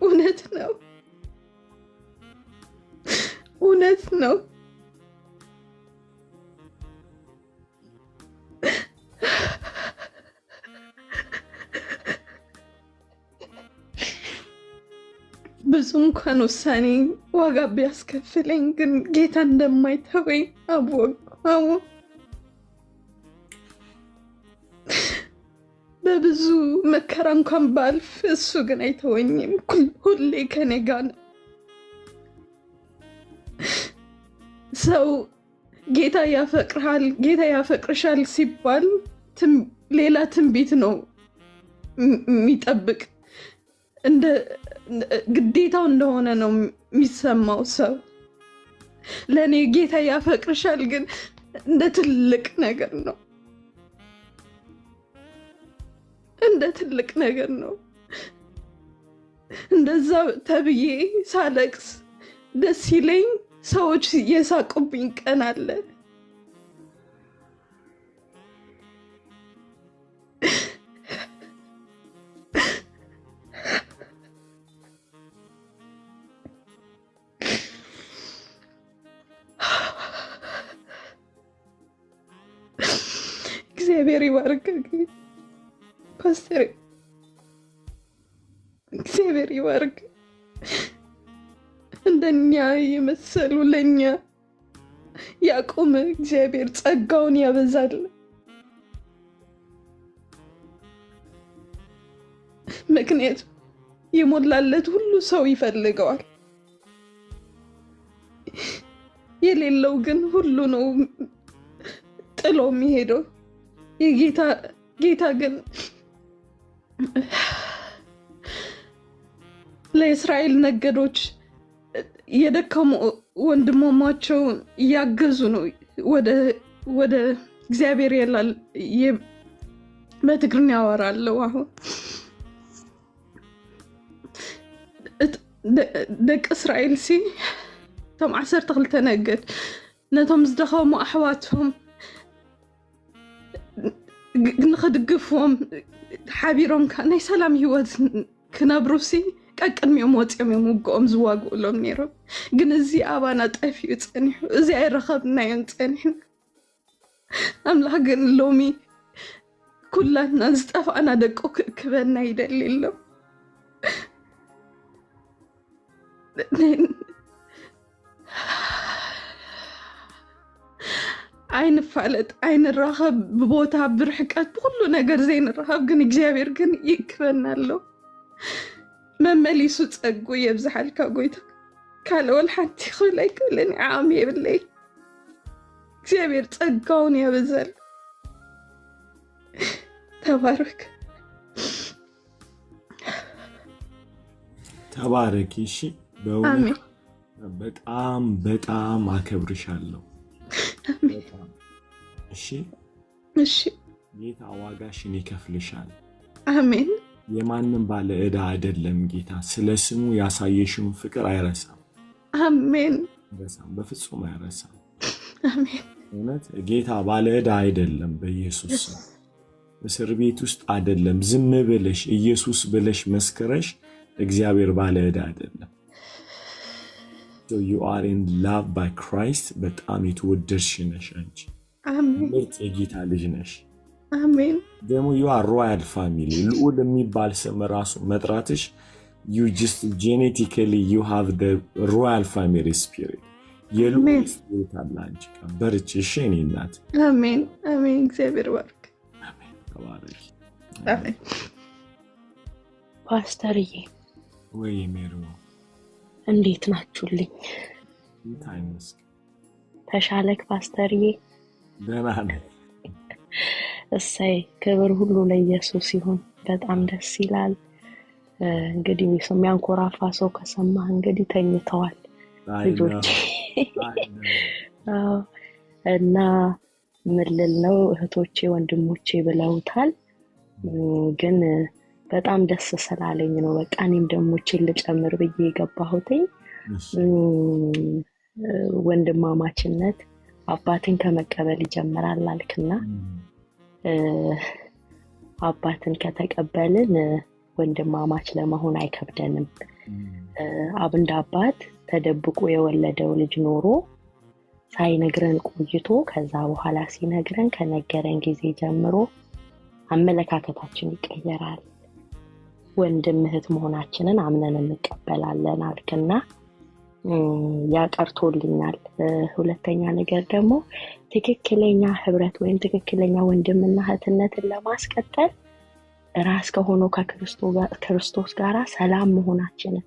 እውነት ነው፣ እውነት ነው። ብዙ እንኳን ውሳኔ ዋጋ ቢያስከፍለኝ ግን ጌታ እንደማይተወኝ አወቅሁ። በብዙ መከራ እንኳን ባልፍ እሱ ግን አይተወኝም። ሁሌ ከኔ ጋር ነው። ሰው ጌታ ያፈቅርሃል፣ ጌታ ያፈቅርሻል ሲባል ሌላ ትንቢት ነው የሚጠብቅ፣ እንደ ግዴታው እንደሆነ ነው የሚሰማው ሰው። ለእኔ ጌታ ያፈቅርሻል ግን እንደ ትልቅ ነገር ነው፣ እንደ ትልቅ ነገር ነው። እንደዛ ተብዬ ሳለቅስ ደስ ይለኝ፣ ሰዎች የሳቁብኝ ቀን አለ። እግዚአብሔር ይባርክ ፓስተር፣ እግዚአብሔር ይባርክ። እንደኛ የመሰሉ ለኛ ያቆመ እግዚአብሔር ጸጋውን ያበዛል። ምክንያቱም የሞላለት ሁሉ ሰው ይፈልገዋል። የሌለው ግን ሁሉ ነው ጥሎ የሚሄደው። ጌታ ግን ለእስራኤል ነገዶች የደከሙ ወንድሞማቸው እያገዙ ነው ወደ እግዚአብሔር የላል። በትግርኛ ያወራለሁ። አሁን ደቂ እስራኤል ቶም 12 ነገድ ነቶም ዝደኸሙ ኣሕዋቶም ንኽድግፍዎም ሓቢሮም ናይ ሰላም ሂወት ክነብሩ ቀቅድሚኦም ወፂኦም እዮም ውግኦም ዝዋግኡሎም ነይሮም። ግን እዚ ኣባና ጠፊኡ ፀኒሑ፣ እዚ ኣይረኸብናዮን ፀኒሕና። ኣምላኽ ግን ሎሚ ኩላትና ዝጠፋእና ደቁ ክእክበና ይደሊ ኣሎ። ኣይንፋለጥ ኣይንራኸብ፣ ብቦታ ብርሕቀት ብኩሉ ነገር ዘይንራኸብ፣ ግን እግዚአብሔር ግን ይክበና ኣሎ። መመሊሱ ፀጉ የብዝሓልካ ጎይታ ካልኦል ሓንቲ ክብል ኣይክእልን። ዓቕሚ የብለይ። እግዚአብሔር ጸጋውን ያበዛል። ተባረክ ተባረክ። እሺ በእውነት በጣም በጣም አከብርሻለሁ። እሺ እሺ ጌታ ዋጋሽን ይከፍልሻል። አሜን። የማንም ባለ ዕዳ አይደለም። ጌታ ስለ ስሙ ያሳየሽውን ፍቅር አይረሳም። አሜን። በፍጹም አይረሳም። አሜን። እውነት ጌታ ባለ ዕዳ አይደለም። በኢየሱስ እስር ቤት ውስጥ አይደለም። ዝም ብለሽ ኢየሱስ ብለሽ መስከረሽ እግዚአብሔር ባለ ዕዳ አይደለም። So you are in love by Christ. በጣም የተወደድሽ ነሽ አንቺ። አሜን። ምርጥ የጌታ ልጅ ነሽ። አሜን። ደግሞ you are royal family ልዑል የሚባል ስም ራሱ መጥራትሽ you just genetically you have the royal family spirit. የልዑል ስፒሪት አለ አንቺ ጋር። በርቺ እሺ የኔ እናት። አሜን አሜን። እግዚአብሔር ባርክ። አሜን። ተባረኪ። አሜን። ፓስተርዬ ወይ ሜሩ እንዴት ናችሁልኝ? ታይምስ ተሻለክ ፓስተርዬ? ደህና ነኝ። እሰይ ክብር ሁሉ ለኢየሱስ ይሁን። በጣም ደስ ይላል። እንግዲህ የሚያንኮራፋ ሰው ከሰማህ እንግዲህ ተኝተዋል ልጆች። እና ምን ልል ነው እህቶቼ ወንድሞቼ ብለውታል። ግን በጣም ደስ ስላለኝ ነው። በቃ እኔም ደግሞ ልጨምር ብዬ የገባሁት ወንድማማችነት አባትን ከመቀበል ይጀምራል አልክና አባትን ከተቀበልን ወንድማማች ለመሆን አይከብደንም። አብ እንደ አባት ተደብቆ የወለደው ልጅ ኖሮ ሳይነግረን ቆይቶ ከዛ በኋላ ሲነግረን ከነገረን ጊዜ ጀምሮ አመለካከታችን ይቀየራል። ወንድም እህት መሆናችንን አምነን እንቀበላለን አልክና ያቀርቶልኛል። ሁለተኛ ነገር ደግሞ ትክክለኛ ህብረት ወይም ትክክለኛ ወንድምና እህትነትን ለማስቀጠል ራስ ከሆነው ከክርስቶስ ጋር ሰላም መሆናችንን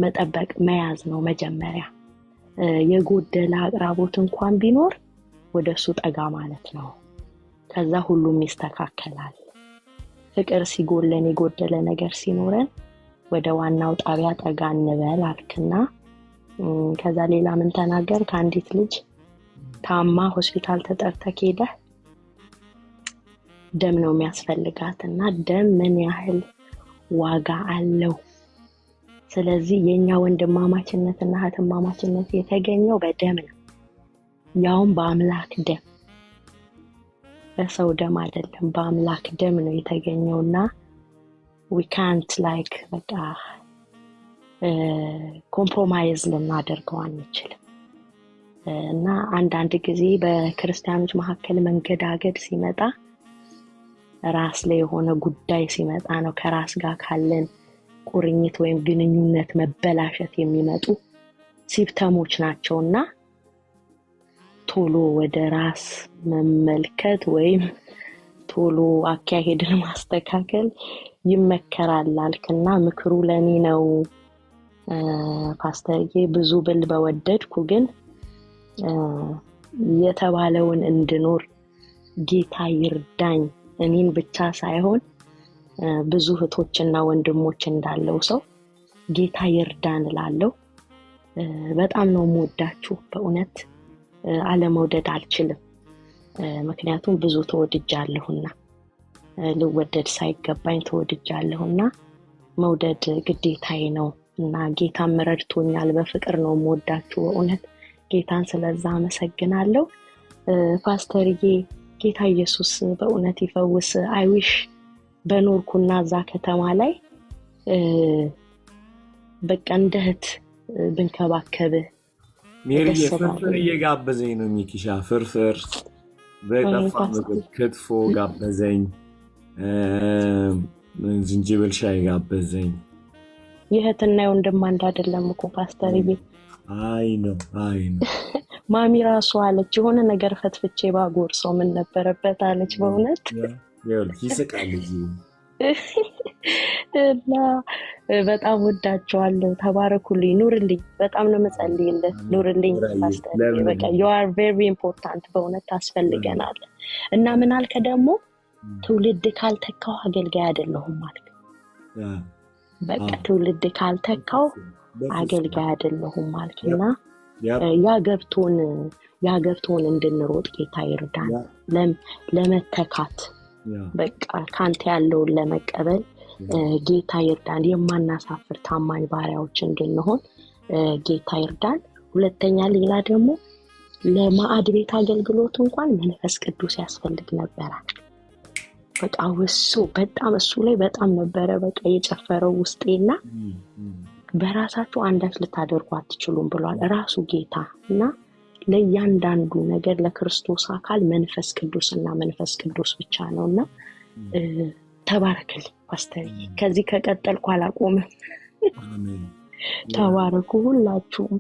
መጠበቅ መያዝ ነው መጀመሪያ። የጎደለ አቅራቦት እንኳን ቢኖር ወደሱ ጠጋ ማለት ነው። ከዛ ሁሉም ይስተካከላል። ፍቅር ሲጎለን የጎደለ ነገር ሲኖረን ወደ ዋናው ጣቢያ ጠጋ እንበል አልክና ከዛ ሌላ ምን ተናገር? ከአንዲት ልጅ ታማ ሆስፒታል ተጠርተህ ሄደህ ደም ነው የሚያስፈልጋትና ደም ምን ያህል ዋጋ አለው። ስለዚህ የኛ ወንድማማችነትና እህትማማችነት የተገኘው በደም ነው፣ ያውም በአምላክ ደም፣ በሰው ደም አይደለም፣ በአምላክ ደም ነው የተገኘውና we can't like በቃ ኮምፕሮማይዝ ልናደርገው አንችልም። እና አንዳንድ ጊዜ በክርስቲያኖች መካከል መንገዳገድ ሲመጣ ራስ ላይ የሆነ ጉዳይ ሲመጣ ነው ከራስ ጋር ካለን ቁርኝት ወይም ግንኙነት መበላሸት የሚመጡ ሲምፕተሞች ናቸውና ቶሎ ወደ ራስ መመልከት ወይም ቶሎ አካሄድን ማስተካከል ይመከራል አልክና ምክሩ ለኔ ነው ፓስተርዬ። ብዙ ብል በወደድኩ ግን የተባለውን እንድኖር ጌታ ይርዳኝ። እኔን ብቻ ሳይሆን ብዙ እህቶችና ወንድሞች እንዳለው ሰው ጌታ ይርዳን እላለሁ። በጣም ነው የምወዳችሁ በእውነት አለመውደድ አልችልም። ምክንያቱም ብዙ ተወድጃለሁና ልወደድ ሳይገባኝ ተወድጃለሁና መውደድ ግዴታዬ ነው እና ጌታም ረድቶኛል። በፍቅር ነው የምወዳችሁ በእውነት ጌታን ስለዛ አመሰግናለሁ። ፓስተርዬ ጌታ ኢየሱስ በእውነት ይፈውስ። አይዊሽ በኖርኩና እዛ ከተማ ላይ በቃ እንደ እህት ብንከባከብህ። ሜሪ ፍርፍር እየጋበዘኝ ነው ሚኪሻ። ፍርፍር በጠፋ ምግብ ክትፎ ጋበዘኝ፣ ዝንጅብል ሻይ ጋበዘኝ። የእህትና የወንድም አንድ አይደለም እኮ ፓስተርዬ። አይ ነው ማሚ ራሱ አለች የሆነ ነገር ፈትፍቼ ባጎርሰው ምን ነበረበት አለች። በእውነት ይስቃል እዚህ እና በጣም ወዳቸዋለሁ። ተባረኩልኝ፣ ኑርልኝ። በጣም ነው መጸልይልህ። ኑርልኝ ፓስተር። በቃ you are very important። በእውነት ታስፈልገናል። እና ምን አልከ ደግሞ ትውልድ ካልተካው አገልጋይ አይደለሁም ማለት በቃ ትውልድ ካልተካው አገልጋይ አይደለሁም ማለት እና ያገብቶን እንድንሮጥ ጌታ ይርዳን። ለመተካት በቃ ካንተ ያለውን ለመቀበል ጌታ ይርዳን። የማናሳፍር ታማኝ ባሪያዎች እንድንሆን ጌታ ይርዳን። ሁለተኛ ሌላ ደግሞ ለማዕድ ቤት አገልግሎት እንኳን መንፈስ ቅዱስ ያስፈልግ ነበር። በቃ እሱ ላይ በጣም ነበረ በቃ የጨፈረው ውስጤና በራሳችሁ አንዳች ልታደርጉ አትችሉም ብሏል ራሱ ጌታ። እና ለእያንዳንዱ ነገር ለክርስቶስ አካል መንፈስ ቅዱስ ብቻ ነውና ተባረክልኝ ፓስተር። ከዚህ ከቀጠልኩ አላቆምም። አሜን። ተባረኩ ሁላችሁም።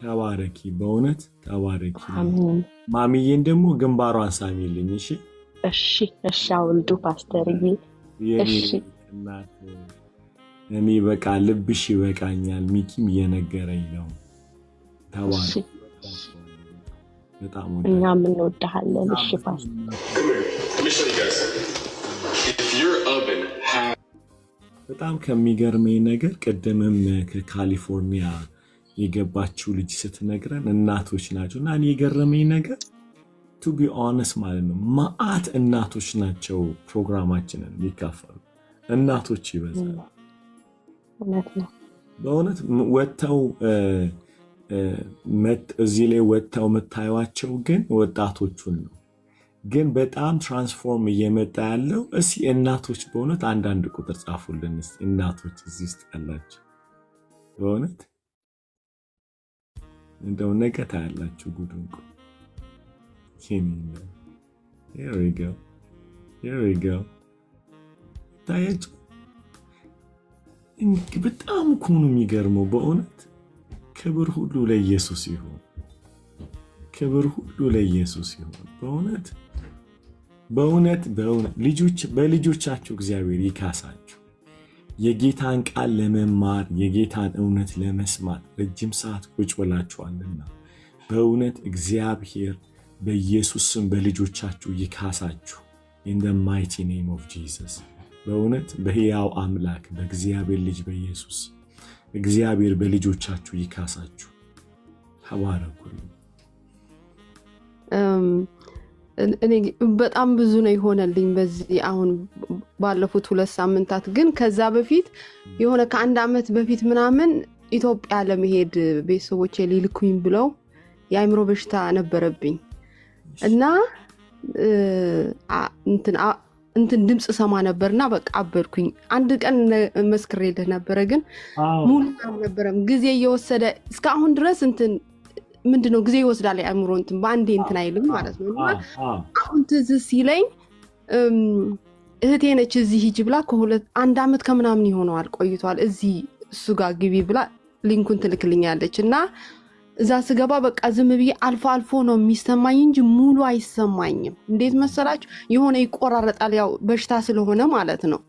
ተባረኪ፣ በእውነት ተባረኪ። አሜን። ማሚዬን ደግሞ ግንባሯን ሳሚልኝ። እሺ አውልዱ ፓስተርዬ። እሺ እኔ በቃ ልብሽ ይበቃኛል። ሚኪም እየነገረኝ ነው። ተባረኪ። በጣም እኛም እንወድሃለን። እሺ ፓስተር። በጣም ከሚገርመኝ ነገር ቅድምም ከካሊፎርኒያ የገባችው ልጅ ስትነግረን እናቶች ናቸው እና እኔ የገረመኝ ነገር ቱ ቢ ኦነስት ማለት ነው ማአት እናቶች ናቸው ፕሮግራማችንን የሚካፈሉ እናቶች ይበዛል። በእውነት ወጥተው እዚህ ላይ ወጥተው የምታዩዋቸው ግን ወጣቶቹን ነው። ግን በጣም ትራንስፎርም እየመጣ ያለው እስኪ እናቶች በእውነት አንዳንድ ቁጥር ጻፉልን። እናቶች እዚህ ውስጥ ያላችሁ በእውነት እንደው ነገ ታያላችሁ ጉዱን። Here we go ታያችሁ። በጣም እኮ ነው የሚገርመው በእውነት። ክብር ሁሉ ለኢየሱስ ይሁን፣ ክብር ሁሉ ለኢየሱስ ይሁን። በእውነት በልጆቻችሁ እግዚአብሔር ይካሳችሁ። የጌታን ቃል ለመማር የጌታን እውነት ለመስማት ረጅም ሰዓት ቁጭ ብላችኋልና በእውነት እግዚአብሔር በኢየሱስ ስም በልጆቻችሁ ይካሳችሁ። in the mighty name of Jesus። በእውነት በሕያው አምላክ በእግዚአብሔር ልጅ በኢየሱስ እግዚአብሔር በልጆቻችሁ ይካሳችሁ። ተባረኩልኝ። እኔ በጣም ብዙ ነው ይሆነልኝ በዚህ አሁን ባለፉት 2 ሳምንታት። ግን ከዛ በፊት የሆነ ከ1 ዓመት በፊት ምናምን ኢትዮጵያ ለመሄድ ቤተሰቦቼ ሊልኩኝ ብለው የአእምሮ በሽታ ነበረብኝ እና እንትን ድምጽ ሰማ ነበርና በቃ አበድኩኝ። አንድ ቀን መስክሬልህ ነበረ ግን ሙሉ አልነበረም። ጊዜ እየወሰደ እስካሁን ድረስ ምንድነው ጊዜ ይወስዳል። አእምሮ በአንዴ አይልም ማለት ነው። እና አሁን ትዝ ሲለኝ እህቴ ነች እዚህ ሂጅ ብላ ከ1 ዓመት ከምናምን ይሆነዋል ቆይቷል። እዚህ እሱ ጋር ግቢ ብላ ሊንኩን ትልክልኛለች እና እዛ ስገባ በቃ ዝም ብዬ አልፎ ነው የሚሰማኝ እንጂ ሙሉ አይሰማኝም። እንዴት መሰላችሁ? የሆነ ይቆራረጣል፣ ያው በሽታ ስለሆነ ማለት ነው።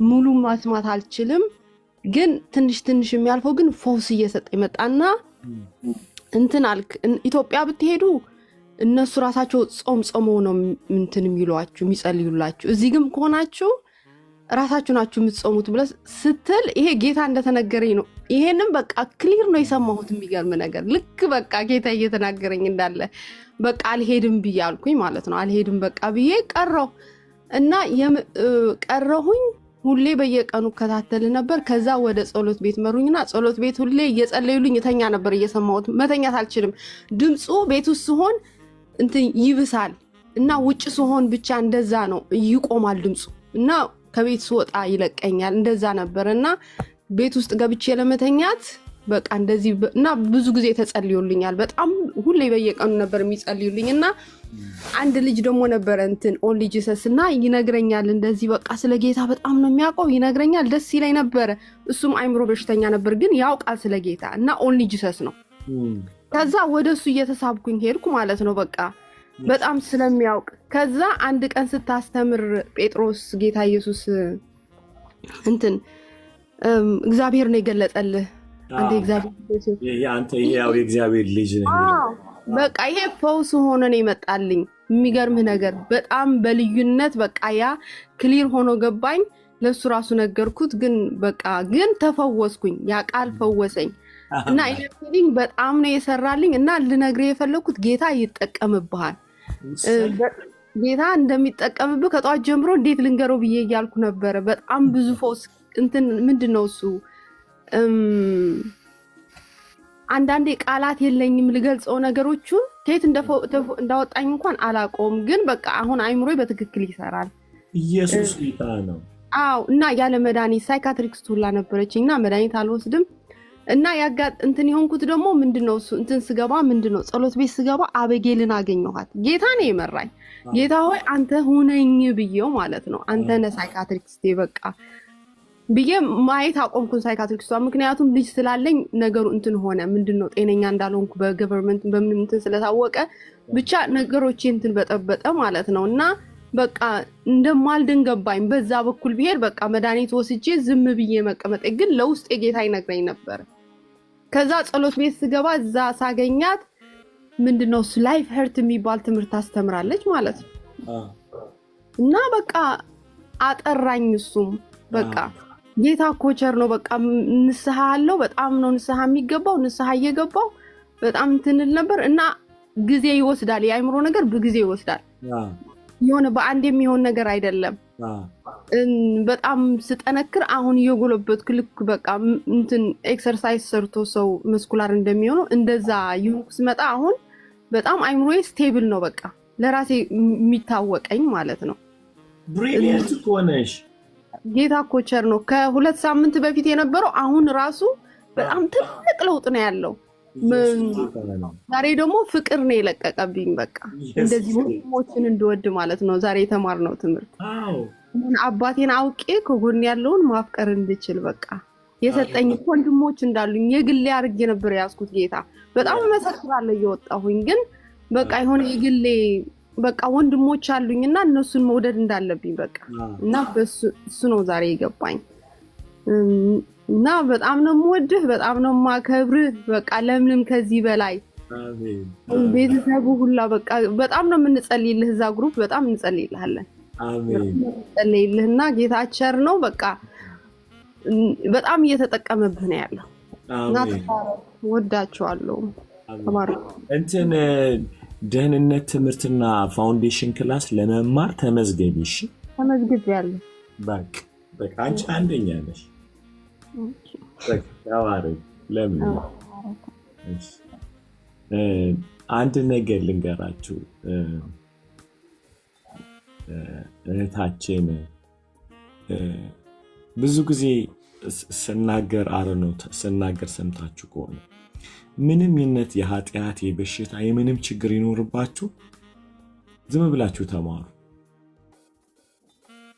ሙሉ ማስማት አልችልም፣ ግን ትንሽ የሚያልፈው ግን ፈውስ እየሰጠ ይመጣና ኢትዮጵያ ብትሄዱ እነሱ ራሳቸው ጾመው ነው የሚሏችሁ የሚጸልዩላችሁ። እዚህ ግን ከሆናችሁ ራሳችሁ ናችሁ የምትጾሙት ብለህ ስትል ይሄ ጌታ እንደተነገረኝ ነው። ይሄንም በቃ ክሊር ነው የሰማሁት። የሚገርም ነገር ልክ በቃ ጌታ እየተናገረኝ እንዳለ በቃ አልሄድም ብዬ አልኩኝ ማለት ነው። አልሄድም በቃ ብዬ ቀረሁ እና ቀረሁኝ። ሁሌ በየቀኑ ከታተል ነበር። ከዛ ወደ ጸሎት ቤት መሩኝና ጸሎት ቤት ሁሌ እየጸለዩልኝ ተኛ ነበር እየሰማሁት። መተኛት አልችልም። ድምጹ ቤት ውስጥ ሲሆን ይብሳል እና ውጭ ሲሆን ብቻ እንደዛ ነው ይቆማል ድምጹ እና ከቤት ስወጣ ይለቀኛል። እንደዛ ነበርና ቤት ውስጥ ገብቼ ለመተኛት በቃ እንደዚህ እና ብዙ ጊዜ ተጸልዩልኛል። በጣም ሁሌ በየቀኑ ነበር የሚጸልዩልኝና አንድ ልጅ ደግሞ ነበር ኦንሊ ጂሰስ እና ይነግረኛል እንደዚህ በቃ ስለ ጌታ በጣም ነው የሚያውቀው ይነግረኛል። ደስ ይለኝ ነበር። እሱም አእምሮ በሽተኛ ነበር ግን ያውቃል ስለ ጌታ እና ኦንሊ ጂሰስ ነው። ከዛ ወደሱ እየተሳብኩኝ ሄድኩ ማለት ነው በቃ በጣም ስለሚያውቅ። ከዛ አንድ ቀን ስታስተምር ጴጥሮስ ጌታ ኢየሱስ እግዚአብሔር ነው የገለጸልህ አንተ የእግዚአብሔር ልጅ ነህ። በቃ ይሄ ፈውስ ሆኖ ነው የመጣልኝ። የሚገርምህ ነገር በጣም በልዩነት በቃ ያ ክሊር ሆኖ ገባኝ። ለሱ ራሱ ነገርኩት ግን ተፈወስኩኝ። ያ ቃል ፈወሰኝ እና ኢነርጂንግ በጣም ነው የሰራልኝ እና ልነግርህ የፈለኩት ጌታ ይጠቀምብሃል። ጌታ እንደሚጠቀምብህ ከጧት ጀምሮ እንዴት ልንገረው ብዬ እያልኩ ነበረ። በጣም ብዙ ፈውስ ምንድነው እሱ አንዳንዴ ቃላት የለኝም ልገልጸው ነገሮቹን ከየት እንዳወጣኝ እንኳን አላቆም። ግን በቃ አሁን አይምሮዬ በትክክል ይሰራል። ኢየሱስ ጌታ ነው። አዎ እና ያለ መድኃኒት ሳይካትሪክስት ሁላ ነበረችኝ እና መድኃኒት አልወስድም እና የሆንኩት ደግሞ ምንድነው እሱ ስገባ ምንድነው ጸሎት ቤት ስገባ አበጌልን አገኘኋት። ጌታ ነው የመራኝ። ጌታ ሆይ አንተ ሁነኝ ብዬው ማለት ነው። አንተ ነህ ሳይካትሪክስት በቃ ብዬ ማየት አቆምኩኝ ሳይካትሪክስቷ። ምክንያቱም ልጅ ስላለኝ ነገሩ ሆነ ምንድነው ጤነኛ እንዳልሆንኩ በገቨርንመንት በምንም ስለታወቀ ብቻ ነገሮች በጠበጠ ማለት ነው እና በቃ እንደማልድን ገባኝ። በዛ በኩል ብሄድ በቃ መድኃኒት ወስጄ ዝም ብዬ መቀመጥ ግን ለውስጥ የጌታ ይነግረኝ ነበር። ከዛ ጸሎት ቤት ስገባ እዛ ሳገኛት ምንድነው ላይፍ ሄርት የሚባል ትምህርት አስተምራለች ማለት ነው እና በቃ አጠራኝ። እሱም በቃ ጌታ ኮቸር ነው። በቃ ንስሐ አለው። በጣም ነው ንስሐ የሚገባው። ንስሐ እየገባው በጣም ትንል ነበር እና ጊዜ ይወስዳል። የአይምሮ ነገር በጊዜ ይወስዳል። የሆነ በአንድ የሚሆን ነገር አይደለም። በጣም ስጠነክር አሁን እየጎለበትኩ ልክ በቃ ኤክሰርሳይዝ ሰርቶ ሰው መስኩላር እንደሚሆነው እንደዛ ይሁን ስመጣ አሁን በጣም አይምሮዬ ስቴብል ነው። በቃ ለራሴ የሚታወቀኝ ማለት ነው። ብሪሊየንት ኮነሽ ጌታ ኮቸር ነው። ከ2 ሳምንት በፊት የነበረው አሁን ራሱ በጣም ትልቅ ለውጥ ነው ያለው። ዛሬ ደግሞ ፍቅር ነው የለቀቀብኝ። በቃ እንደዚህ ወንድሞችን እንድወድ ማለት ነው ዛሬ የተማርነው ትምህርት። አባቴን አውቄ ከጎን ያለውን ማፍቀር እንድችል በቃ የሰጠኝ ወንድሞች እንዳሉኝ የግሌ አድርጌ ነበር ያስኩት። ጌታ በጣም መሰክራለሁ እየወጣሁኝ ግን በቃ የሆነ የግሌ በቃ ወንድሞች አሉኝና እነሱን መውደድ እንዳለብኝ በቃ እና እሱ ነው ዛሬ የገባኝ እና በጣም ነው የምወድህ፣ በጣም ነው የማከብርህ። በቃ ለምንም ከዚህ በላይ ቤተሰቡ ሁላ በቃ በጣም ነው የምንጸልይልህ። እዛ ግሩፕ በጣም እንጸልይልሃለን። አሜን። እንጸልይልህና ጌታ ቸር ነው። በቃ በጣም እየተጠቀመብህ ነው ያለው። አሜን። ወዳችኋለሁ። ተባረኩ። ደህንነት ትምህርትና ፋውንዴሽን ክላስ ለመማር ተመዝገቢ። እሺ ተመዝግቤያለሁ። በቃ አንቺ አንደኛ ነሽ። ተባረክ። ለምን አንድ ነገር ልንገራችሁ። እህታችን ብዙ ጊዜ ስናገር ሰምታችሁ ከሆነ ምንም ይነት የኃጢአት የበሽታ የምንም ችግር ይኖርባችሁ ዝም ብላችሁ ተማሩ።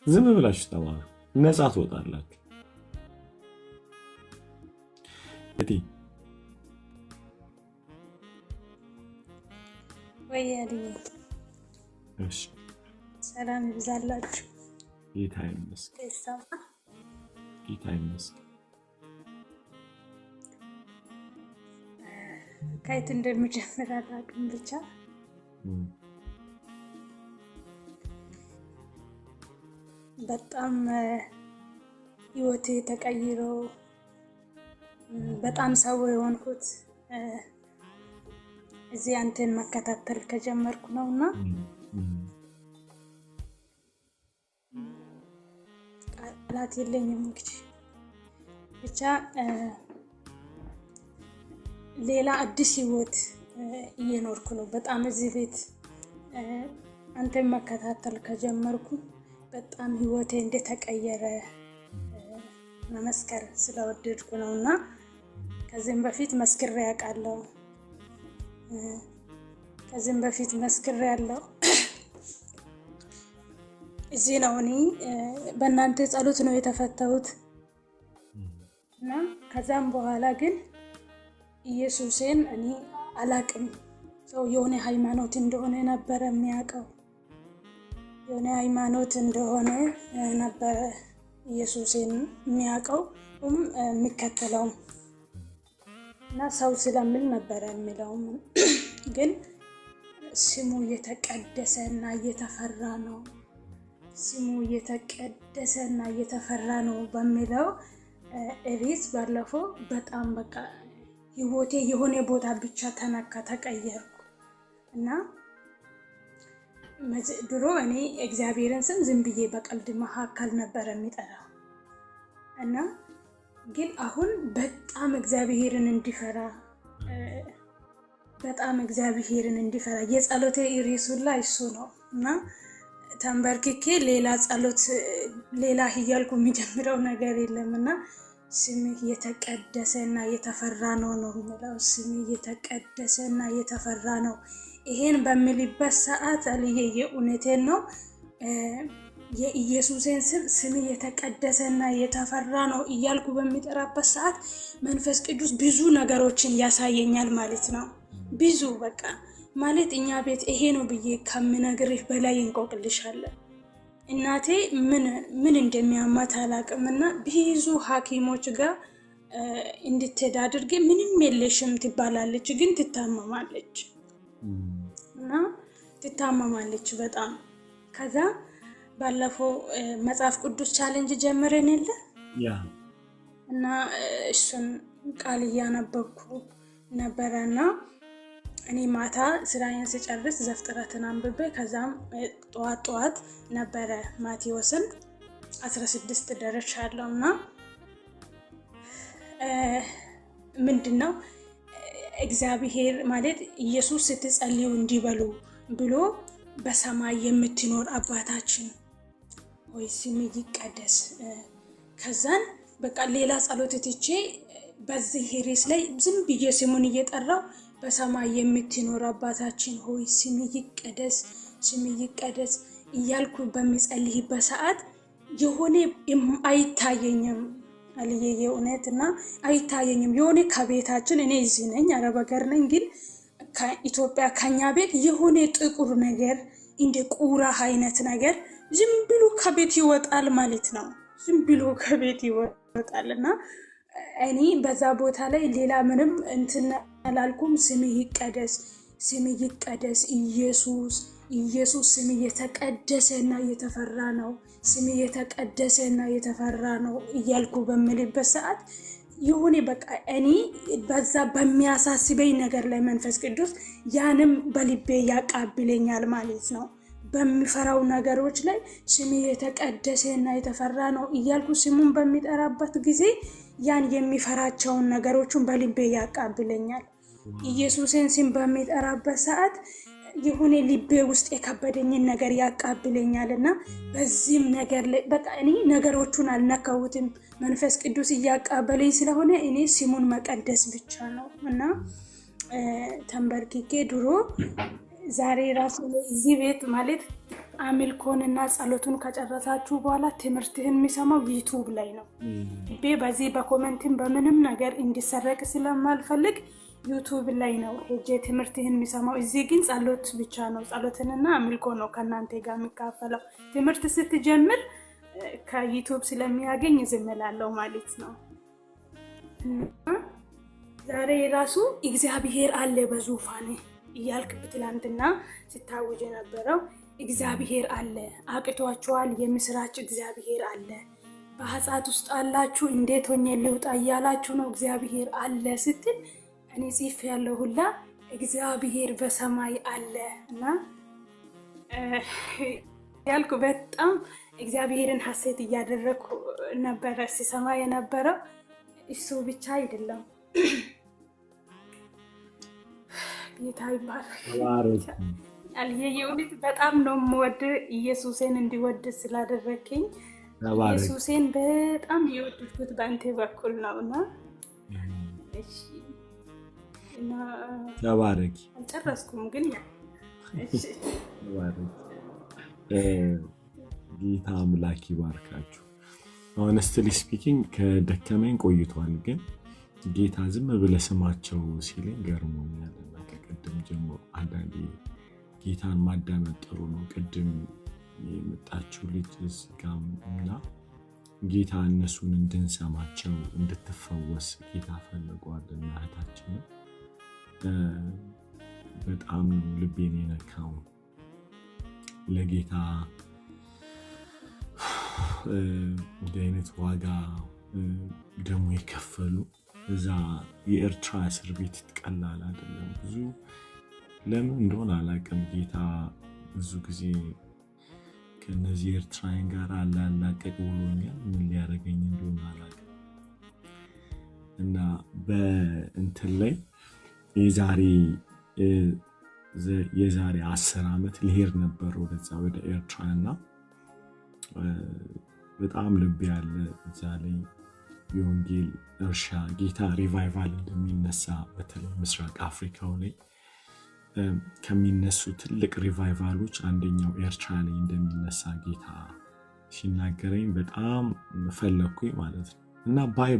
ዝም ብላችሁ ተማሩ፣ ነፃ ትወጣላችሁ። እሺ ሰላም ይብዛላችሁ። ጌታ ይመስገን። ጌታ ይመስገን። ከየት እንደምጀምር አላውቅም። ብቻ በጣም ህይወቴ ተቀይሮ በጣም ሰው የሆንኩት እዚህ አንተን መከታተል ከጀመርኩ ነውና ቃላት የለኝም። እንግዲህ ብቻ ሌላ አዲስ ህይወት እየኖርኩ ነው። በጣም እዚህ ቤት አንተን መከታተል ከጀመርኩ በጣም ህይወቴ እንደተቀየረ መመስከር ስለወደድኩ ነውና ከዚህም በፊት መስክሬ ያውቃለሁ። እዚህ ነው እኔ በእናንተ ጸሎት ነው የተፈታሁት እና ከዛም በኋላ ግን ኢየሱስን እኔ አላቅም። ሰው የሆነ ሃይማኖት እንደሆነ ነበር የሚያውቀው። የሆነ ሃይማኖት እንደሆነ ነበር ኢየሱስን የሚያውቀው የሚከተለው እና ሰው ስለምል ነበረ የሚለው ግን ስሙ የተቀደሰ እና የተፈራ ነው። ስሙ የተቀደሰ እና የተፈራ ነው በሚለው ርዕስ ባለፈው በጣም በቃ ህይወቴ የሆነ ቦታ ብቻ ተነካ፣ ተቀየርኩ እና ድሮ እኔ እግዚአብሔርን ስም ዝም ብዬ በቀልድ መካከል ነበር የሚጠራው እና ግን አሁን በጣም እግዚአብሔርን እንዲፈራ የጸሎቴ ርዕስ ሁላ እሱ ነው እና ተንበርክኬ ሌላ ጸሎት ሌላ እያልኩ የሚጀምረው ነገር የለም እና ስምህ የተቀደሰ እና የተፈራ ነው የሚለው። ስምህ የተቀደሰ እና የተፈራ ነው። ይሄን በሚልበት ሰዓት አልዬ የእውነቴን ነው የኢየሱስን ስም የተቀደሰ እና የተፈራ ነው እያልኩ በሚጠራበት ሰዓት መንፈስ ቅዱስ ብዙ ነገሮችን ያሳየኛል ማለት ነው። ብዙ በቃ ማለት እኛ ቤት ይሄ ነው ብዬ ከምነግርህ በላይ እንቆቅልሻለሁ። እናቴ ምን እንደሚያማት አላውቅምና ብዙ ሐኪሞች ጋር እንድትሄድ አድርጌ ምንም የለሽም ትባላለች፣ ግን ትታመማለች እና ትታመማለች በጣም። ከዛ ባለፈው መጽሐፍ ቅዱስ ቻሌንጅ ጀምረን የለ እና እሱን ቃል እያነበብኩ ነበረና እኔ ማታ ስራዬን ስጨርስ ዘፍጥረትን አንብቤ ከዛም ጠዋት ነበረ ማቴዎስን 16 ደርሻለሁና ምንድነው እግዚአብሔር ማለት ኢየሱስ ስትጸልዩ እንዲበሉ ብሎ በሰማይ የምትኖር አባታችን ሆይ ስምህ ይቀደስ። ከዛን በቃ ሌላ ጸሎት ትቼ በዚህ ርዕስ ላይ ዝም ብዬ ስሙን እየጠራው በሰማይ የምትኖር አባታችን ሆይ ስምህ ይቀደስ እያልኩ በሚጸልይበት ሰዓት የሆነ አይታየኝም አልዬ የእውነትና አይታየኝም። የሆነ ከቤታችን እኔ እዚህ ነኝ አረብ ሀገር ነኝ፣ ግን ከኢትዮጵያ ከኛ ቤት የሆነ ጥቁር ነገር እንደ ቁራ አይነት ነገር ዝም ብሎ ከቤት ይወጣል ማለት ነው። ዝም ብሎ ከቤት ይወጣልና እኔ በዛ ቦታ ላይ ሌላ ምንም እንትን አላልኩም። ስምህ ይቀደስ ኢየሱስ ስምህ የተቀደሰና የተፈራ ነው። ስምህ የተቀደሰና የተፈራ ነው እያልኩ በምልበት ሰዓት የሆነ በቃ እኔ በዛ በሚያሳስበኝ ነገር ላይ መንፈስ ቅዱስ ያንም በልቤ ያቃብለኛል ማለት ነው። በሚፈራው ነገሮች ላይ ስምህ የተቀደሰና የተፈራ ነው እያልኩ ስሙን በሚጠራበት ጊዜ ያን የሚፈራቸውን ነገሮችን በልቤ ያቃብለኛል። ኢየሱስን ስም በሚጠራበት ሰዓት የሆነ ልቤ ውስጥ የከበደኝን ነገር ያቃብለኛልና በዚህም ነገር ላይ በቃ እኔ ነገሮቹን አልነካሁትም። መንፈስ ቅዱስ እያቃበለኝ ስለሆነ እኔ ስሙን መቀደስ ብቻ ነው እና ተንበርክኬ ድሮ ዛሬ ራሱ እዚህ ቤት ማለት አምልኮንና ጸሎቱን ከጨረሳችሁ በኋላ ትምህርትህን የሚሰማው ዩቲዩብ ላይ ነው። በዚህ በኮሜንትን በምንም ነገር እንዲሰረቅ ስለማልፈልግ ዩቲዩብ ላይ ነው ሄጄ ትምህርትህን የሚሰማው። እዚህ ግን ጸሎት ብቻ ነው፣ ጸሎትንና አምልኮ ነው ከእናንተ ጋር የሚካፈለው። ትምህርት ስትጀምር ከዩቲዩብ ስለሚያገኝ ዝም እላለሁ ማለት ነው። ዛሬ ራሱ እግዚአብሔር አለ በዙፋኔ እያልክ ትላንትና ስታውጅ የነበረው እግዚአብሔር አለ፣ አቅቷችኋል፣ የምስራች እግዚአብሔር አለ፣ በኃጢአት ውስጥ አላችሁ፣ እንዴት ሆኜ ልውጣ እያላችሁ ነው፣ እግዚአብሔር አለ ስትል እኔ ጽፍ ያለው ሁላ እግዚአብሔር በሰማይ አለ እና ያልኩ በጣም እግዚአብሔርን ሐሴት እያደረኩ ነበረ ሲሰማ የነበረው። እሱ ብቻ አይደለም ጌታ ይባርክ። የእውነት በጣም ነው የምወድ ኢየሱስን እንዲወድ ስላደረከኝ። ኢየሱስን በጣም የወደድኩት በአንተ በኩል ነውና እሺ እና ተባረክ። አልጨረስኩም ግን እሺ ተባረክ። ጌታ አምላክ ይባርካችሁ። ሆነስትሊ ስፒኪንግ ከደከመኝ ቆይቷል፣ ግን ጌታ ዝም ብለህ ስማቸው ሲለኝ ገርሞኛል። እና ከቅድም ጀምሮ አንዳንዴ ጌታን ማዳመጥ ጥሩ ነው። ቅድም የመጣችው ልጅ ስጋም እና ጌታ እነሱን እንድንሰማቸው እንድትፈወስ ጌታ ፈልጓልና እህታችን በጣም ልቤን የነካው ለጌታ እንዲህ አይነት ዋጋ ደግሞ የከፈሉ እዛ የኤርትራ እስር ቤት ቀላል አይደለም። ብዙ ለምን እንደሆነ አላውቅም። ጌታ ብዙ ጊዜ ከነዚህ ኤርትራውያን ጋር አላላቀቅ ብሎኛል። ምን ሊያደርገኝ እንደሆነ አላውቅም። እና በእንትን ላይ የዛሬ 10 ዓመት ልሄድ ነበር ወደዛ ወደ ኤርትራና በጣም ልብ ያለ እዛ ላይ የወንጌል እርሻ ጌታ ሪቫይቫል እንደሚነሳ በተለይ ምስራቅ አፍሪካው ላይ ከሚነሱ ትልቅ ሪቫይቫሎች አንደኛው ኤርትራ ላይ እንደሚነሳ ጌታ ሲናገረኝ በጣም ፈለኩኝ ማለት ነው። እና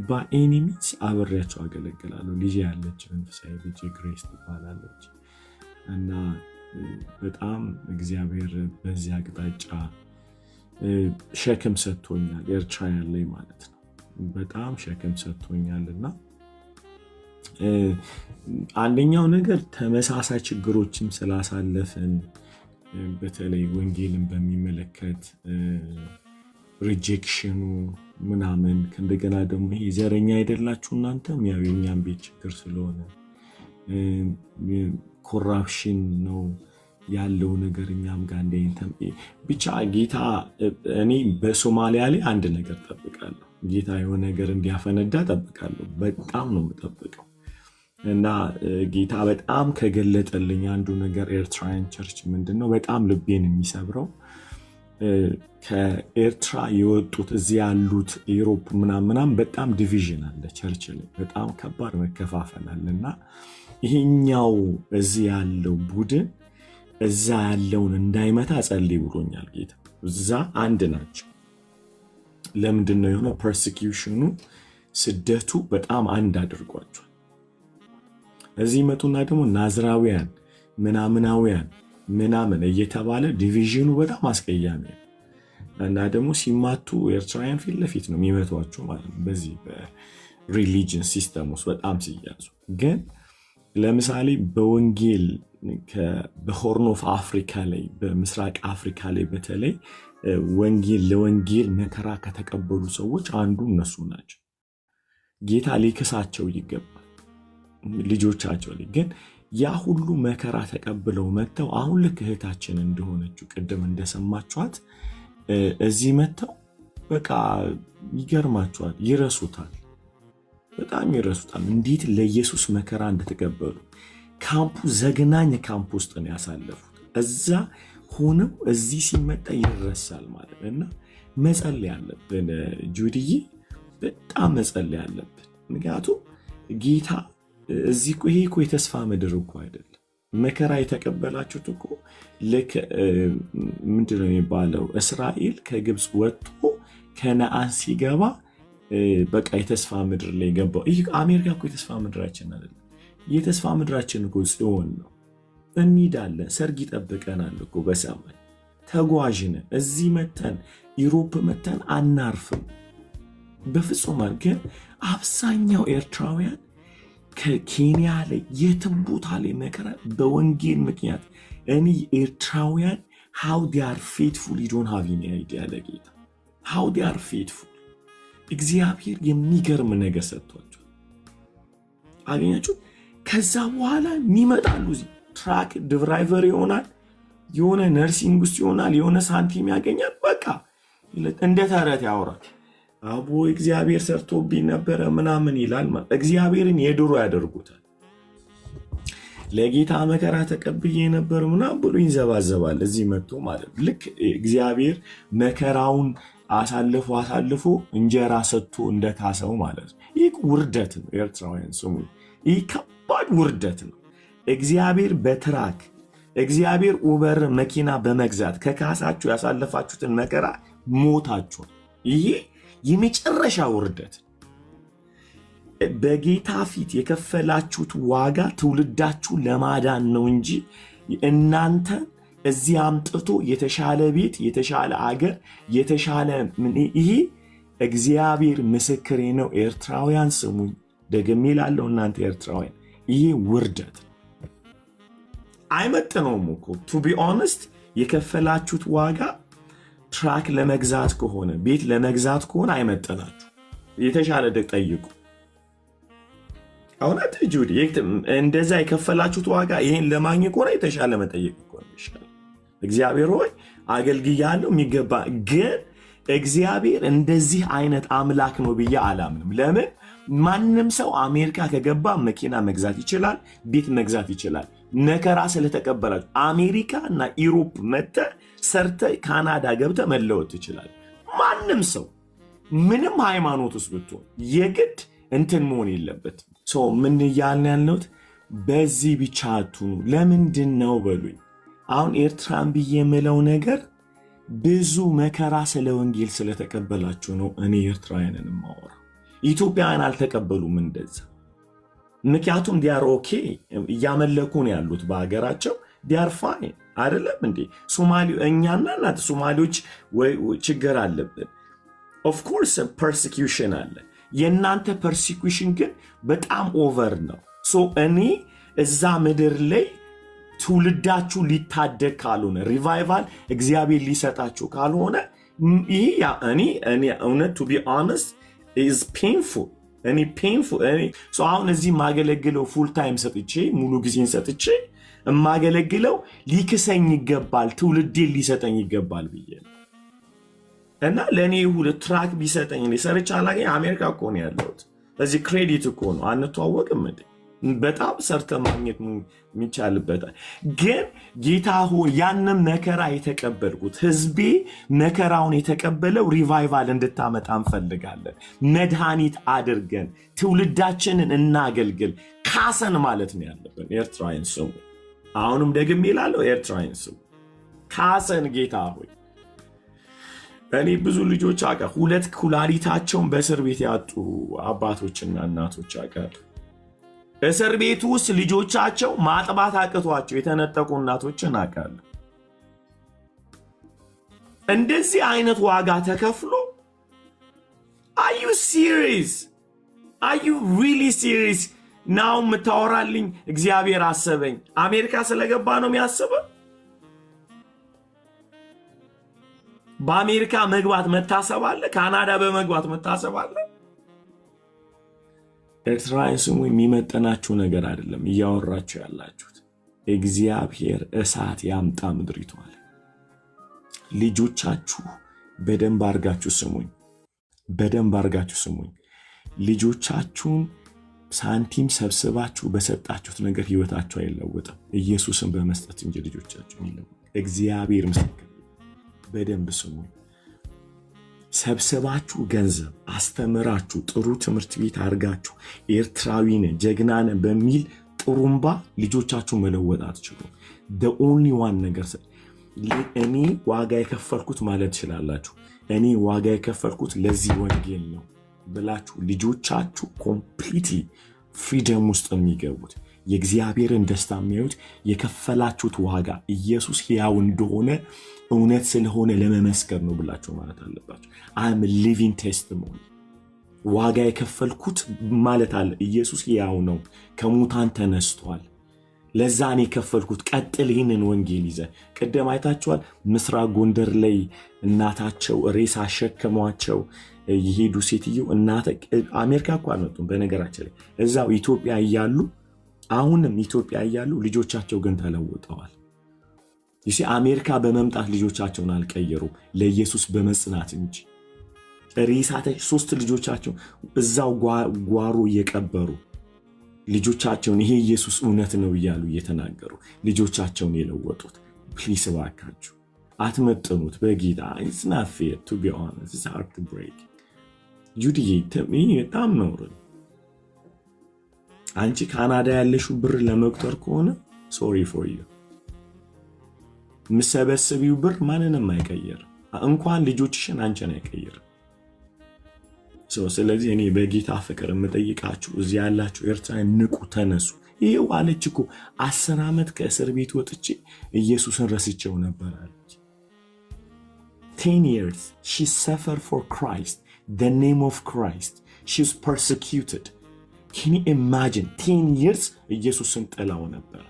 በኤኒ ሚንስ አብሬያቸው አገለግላለሁ። ልጅ ያለች መንፈሳዊ ልጅ ግሬስ ትባላለች እና በጣም እግዚአብሔር በዚህ አቅጣጫ ሸክም ሰጥቶኛል። ኤርትራ ያለኝ ማለት ነው በጣም ሸክም ሰጥቶኛልና አንደኛው ነገር ተመሳሳይ ችግሮችም ስላሳለፍን በተለይ ወንጌልን በሚመለከት ሪጀክሽኑ ምናምን እንደገና ደግሞ ይሄ ዘረኛ አይደላችሁ እናንተም ያው የኛም ቤት ችግር ስለሆነ ኮራፕሽን ነው ያለው ነገር እኛም ጋር እንደንተም ብቻ ጌታ እኔ በሶማሊያ ላይ አንድ ነገር ጠብቃለሁ። ጌታ የሆነ ነገር እንዲያፈነዳ ጠብቃለሁ። በጣም ነው የምጠብቀው እና ጌታ በጣም ከገለጠልኝ አንዱ ነገር ኤርትራውያን ቸርች ምንድነው በጣም ልቤን የሚሰብረው ከኤርትራ የወጡት እዚህ ያሉት ዩሮፕ ምናምን በጣም ዲቪዥን አለ ቸርች ላይ በጣም ከባድ መከፋፈል አለና ይሄኛው እዚህ ያለው ቡድን እዛ ያለውን እንዳይመታ ጸልይ ብሎኛል ጌታ። እዛ አንድ ናቸው። ለምንድነው የሆነው? ፐርሲኪዩሽኑ ስደቱ በጣም አንድ አድርጓቸዋል። እዚህ መጡና ደግሞ ናዝራውያን ምናምናውያን ምናምን እየተባለ ዲቪዥኑ በጣም አስቀያሚ ነው እና ደግሞ ሲማቱ ኤርትራውያን ፊት ለፊት ነው የሚመቷቸው ማለት ነው። በዚህ በሪሊጅን ሲስተም ውስጥ በጣም ሲያዙ ግን ለምሳሌ በወንጌል በሆርን ኦፍ አፍሪካ ላይ በምስራቅ አፍሪካ ላይ በተለይ ወንጌል ለወንጌል መከራ ከተቀበሉ ሰዎች አንዱ እነሱ ናቸው። ጌታ ሊክሳቸው ይገባል ልጆቻቸው ላይ ግን ያ ሁሉ መከራ ተቀብለው መጥተው አሁን ልክ እህታችን እንደሆነችው ቅድም እንደሰማችኋት እዚህ መጥተው በቃ ይገርማቸዋል፣ ይረሱታል፣ በጣም ይረሱታል እንዴት ለኢየሱስ መከራ እንደተቀበሉ። ካምፑ ዘግናኝ ካምፕ ውስጥ ነው ያሳለፉት። እዛ ሆነው እዚህ ሲመጣ ይረሳል ማለት እና መጸለይ ያለብን ጁዲዬ፣ በጣም መጸለይ ያለብን። ምክንያቱም ጌታ እዚህ ይሄ እኮ የተስፋ ምድር እኮ አይደለም። መከራ የተቀበላችሁት እኮ ልክ ምንድነው የሚባለው እስራኤል ከግብፅ ወጥቶ ከነአን ሲገባ በቃ የተስፋ ምድር ላይ ገባው። ይህ አሜሪካ እኮ የተስፋ ምድራችን አይደለም። የተስፋ ምድራችን እኮ ጽዮን ነው። እንሂዳለን፣ ሰርግ ይጠብቀናል እኮ በሰማይ ተጓዥን። እዚህ መተን ዩሮፕ መተን አናርፍም በፍጹም። ግን አብዛኛው ኤርትራውያን ከኬንያ ላይ የትም ቦታ ላይ መከራ በወንጌል ምክንያት እኔ ኤርትራውያን how they are faithful you don't have any idea ለጌታ how they are faithful። እግዚአብሔር የሚገርም ነገር ሰጥቷቸው አገኛችሁ። ከዛ በኋላ የሚመጣሉ እዚህ ትራክ ድራይቨር ይሆናል፣ የሆነ ነርሲንግ ውስጥ ይሆናል፣ የሆነ ሳንቲም ያገኛል። በቃ እንደ ተረት ያወራል። አቦ እግዚአብሔር ሰርቶብኝ ነበረ ምናምን ይላል። ማለት እግዚአብሔርን የድሮ ያደርጉታል። ለጌታ መከራ ተቀብዬ ነበር ምናምን ብሎ ይንዘባዘባል እዚህ መጥቶ ማለት ነው። ልክ እግዚአብሔር መከራውን አሳልፎ እንጀራ ሰጥቶ እንደካሰው ማለት ነው። ይህ ውርደት ነው። ኤርትራውያን ስሙ፣ ይህ ከባድ ውርደት ነው። እግዚአብሔር በትራክ እግዚአብሔር ኡበር መኪና በመግዛት ከካሳችሁ ያሳለፋችሁትን መከራ ሞታችኋል። ይሄ የመጨረሻ ውርደት። በጌታ ፊት የከፈላችሁት ዋጋ ትውልዳችሁ ለማዳን ነው እንጂ እናንተ እዚህ አምጥቶ የተሻለ ቤት፣ የተሻለ አገር፣ የተሻለ ይሄ እግዚአብሔር ምስክሬ ነው። ኤርትራውያን ስሙኝ፣ ደግሜ እላለሁ እናንተ ኤርትራውያን፣ ይሄ ውርደት አይመጥነውም እኮ ቱ ቢ ኦነስት። የከፈላችሁት ዋጋ ትራክ ለመግዛት ከሆነ ቤት ለመግዛት ከሆነ አይመጥናችሁ። የተሻለ ጠይቁ። እውነት ጁዲ እንደዛ የከፈላችሁት ዋጋ ይሄን ለማግኘት ከሆነ የተሻለ መጠየቅ እኮ ነው ይሻላል። እግዚአብሔር ሆይ አገልግያለሁ የሚገባ ግን እግዚአብሔር እንደዚህ አይነት አምላክ ነው ብዬ አላምንም። ለምን? ማንም ሰው አሜሪካ ከገባ መኪና መግዛት ይችላል፣ ቤት መግዛት ይችላል። መከራ ስለተቀበላችሁ አሜሪካ እና ኢሮፕ መተ ሰርተ ካናዳ ገብተ መለወጥ ይችላል። ማንም ሰው ምንም ሃይማኖት ውስጥ ብትሆን የግድ እንትን መሆን የለበትም። ምን እያልን ያልነው በዚህ ብቻ አትሁኑ። ለምንድን ነው በሉኝ። አሁን ኤርትራን ብዬ የምለው ነገር ብዙ መከራ ስለ ወንጌል ስለተቀበላችሁ ነው። እኔ ኤርትራውያንን ማወራ ኢትዮጵያውያን አልተቀበሉም እንደዛ። ምክንያቱም ዲያር ኦኬ እያመለኩ ነው ያሉት በሀገራቸው፣ ዲያር ፋይን አይደለም እንዴ? ሶማሊ እኛና እናት ሶማሊዎች ችግር አለብን። ኦፍኮርስ ፐርሲኪውሽን አለ። የእናንተ ፐርሲኪውሽን ግን በጣም ኦቨር ነው። እኔ እዛ ምድር ላይ ትውልዳችሁ ሊታደግ ካልሆነ ሪቫይቫል እግዚአብሔር ሊሰጣችሁ ካልሆነ ይሄ እኔ እውነት ቱ ቢ ኦነስት ኢዝ ፔንፉል። እኔ ፔንፉል አሁን እዚህ የማገለግለው ፉል ታይም ሰጥቼ ሙሉ ጊዜን ሰጥቼ የማገለግለው ሊክሰኝ ይገባል፣ ትውልዴን ሊሰጠኝ ይገባል ብዬ ነው። እና ለእኔ ሁለት ትራክ ቢሰጠኝ ሰርቻ አላገኝ። አሜሪካ እኮ ነው ያለሁት። እዚህ ክሬዲት እኮ ነው። አንተዋወቅም እንዴ? በጣም ሰርተ ማግኘት የሚቻልበታል። ግን ጌታ ሆይ ያንን መከራ የተቀበልኩት ህዝቤ መከራውን የተቀበለው ሪቫይቫል እንድታመጣ እንፈልጋለን። መድኃኒት አድርገን ትውልዳችንን እናገልግል። ካሰን ማለት ነው ያለብን። ኤርትራውያን ስሙ። አሁንም ደግሜ እላለሁ ኤርትራውያን ስሙ። ካሰን ጌታ ሆይ። እኔ ብዙ ልጆች አውቃለሁ፣ 2 ኩላሊታቸውን በእስር ቤት ያጡ አባቶችና እናቶች አውቃለሁ። እስር ቤት ውስጥ ልጆቻቸው ማጥባት አቅቷቸው የተነጠቁ እናቶችን አውቃለሁ። እንደዚህ አይነት ዋጋ ተከፍሎ are you serious? are you really serious? ናው የምታወራልኝ እግዚአብሔር አሰበኝ። አሜሪካ ስለገባ ነው የሚያስበው? በአሜሪካ መግባት መታሰብ አለ? ካናዳ በመግባት መታሰብ አለ? ኤርትራውያን ስሙ፣ የሚመጠናችሁ ነገር አይደለም እያወራችሁ ያላችሁት። እግዚአብሔር እሳት ያምጣ ምድሪቷ ላይ። ልጆቻችሁ በደንብ አርጋችሁ ስሙኝ፣ በደንብ አርጋችሁ ስሙኝ። ልጆቻችሁን ሳንቲም ሰብስባችሁ በሰጣችሁት ነገር ህይወታችሁ አይለወጥም። ኢየሱስን በመስጠት እንጂ ልጆቻችሁ ይለወጥ። እግዚአብሔር ምስክር። በደንብ ስሙኝ። ሰብስባችሁ ገንዘብ አስተምራችሁ ጥሩ ትምህርት ቤት አድርጋችሁ ኤርትራዊን ጀግናን በሚል ጥሩምባ ልጆቻችሁ መለወጥ አትችሉም። the only one ነገር እኔ ዋጋ የከፈልኩት ማለት ትችላላችሁ። እኔ ዋጋ የከፈልኩት ለዚህ ወንጌል ነው ብላችሁ ልጆቻችሁ ኮምፕሊትሊ ፍሪደም ውስጥ የሚገቡት የእግዚአብሔርን ደስታ የሚያዩት የከፈላችሁት ዋጋ ኢየሱስ ሕያው እንደሆነ እውነት ስለሆነ ለመመስከር ነው ብላችሁ ማለት አለባችሁ። አም ሊቪንግ ቴስቲሞኒ። ዋጋ የከፈልኩት ማለት አለ ኢየሱስ ሕያው ነው፣ ከሙታን ተነስቷል፣ ለዛ ነው የከፈልኩት። ቀጥል ይህንን ወንጌል ይዘ ቅድም አይታችኋል። ምስራቅ ጎንደር ላይ እናታቸው ሬሳ አሸከሟቸው የሄዱ ሴትዮ አሜሪካ እኮ አልመጡም በነገራችን ላይ እዛው ኢትዮጵያ እያሉ አሁንም ኢትዮጵያ እያሉ ልጆቻቸው ግን ተለውጠዋል። ይሲ አሜሪካ በመምጣት ልጆቻቸውን አልቀየሩም፣ ለኢየሱስ በመጽናት እንጂ። ሬሳቸው 3 ልጆቻቸው እዛው ጓሮ እየቀበሩ ልጆቻቸውን ይሄ ኢየሱስ እውነት ነው እያሉ እየተናገሩ ልጆቻቸውን የለወጡት። ፕሊስ እባካችሁ አትመጥኑት በጌታ። it's not fair to be honest, it's hard to break። ጁዲዬ በጣም ነው። አንቺ ካናዳ ያለሽው ብር ለመቁጠር ከሆነ ሶሪ ፎር ዩ። ምሰበስቢው ብር ማንንም አይቀየርም፣ እንኳን ልጆችሽን አንቺን አይቀየርም። ስለዚህ እኔ በጌታ ፍቅር የምጠይቃችሁ እዚህ ያላችሁ ኤርትራ ንቁ፣ ተነሱ። ይሄው አለች እኮ 10 ዓመት ከእስር ቤት ወጥቼ ኢየሱስን ረስቼው ነበር አለች። 10 years she suffered for Christ the name of Christ. She was persecuted. Can you imagine? 10 years ኢየሱስን ጥላው ነበር።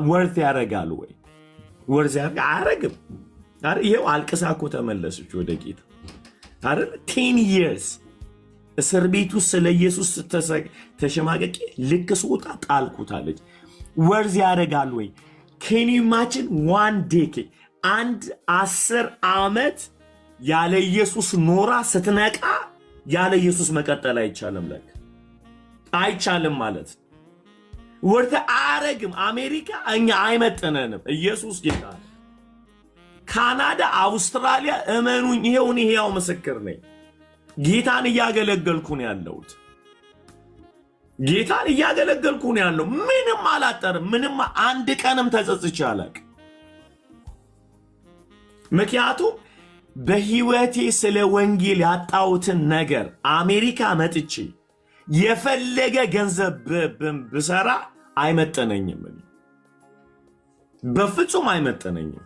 ወርዝ ያደርጋል ወይ? ወርዝ አያደርግም። ይኸው አልቅሳ እኮ ተመለሰች ወደ ጌታ አይደል? 10 years እስር ቤት ውስጥ ስለ ኢየሱስ ተሸማቀቂ ልክ ስወጣ ጣልኩታለች። ወርዝ ያደርጋል ወይ? Can you imagine one decade? አንድ 10 ዓመት ያለ ኢየሱስ ኖራ ስትነቃ ያለ ኢየሱስ መቀጠል አይቻልም። ለክ አይቻልም ማለት ወርተ አረግም። አሜሪካ እኛ አይመጥነንም። ኢየሱስ ጌታ። ካናዳ፣ አውስትራሊያ እመኑኝ፣ ይሄው እኔ ሕያው ምስክር ነኝ። ጌታን እያገለገልኩ ነው ያለሁት። ጌታን እያገለገልኩ ነው ያለው። ምንም አላጠርም። ምንም አንድ ቀንም ተጸጽቼ አላውቅም። ምክንያቱም በህይወቴ ስለ ወንጌል ያጣሁትን ነገር አሜሪካ መጥቼ የፈለገ ገንዘብ ብሰራ አይመጠነኝም። በፍጹም አይመጠነኝም።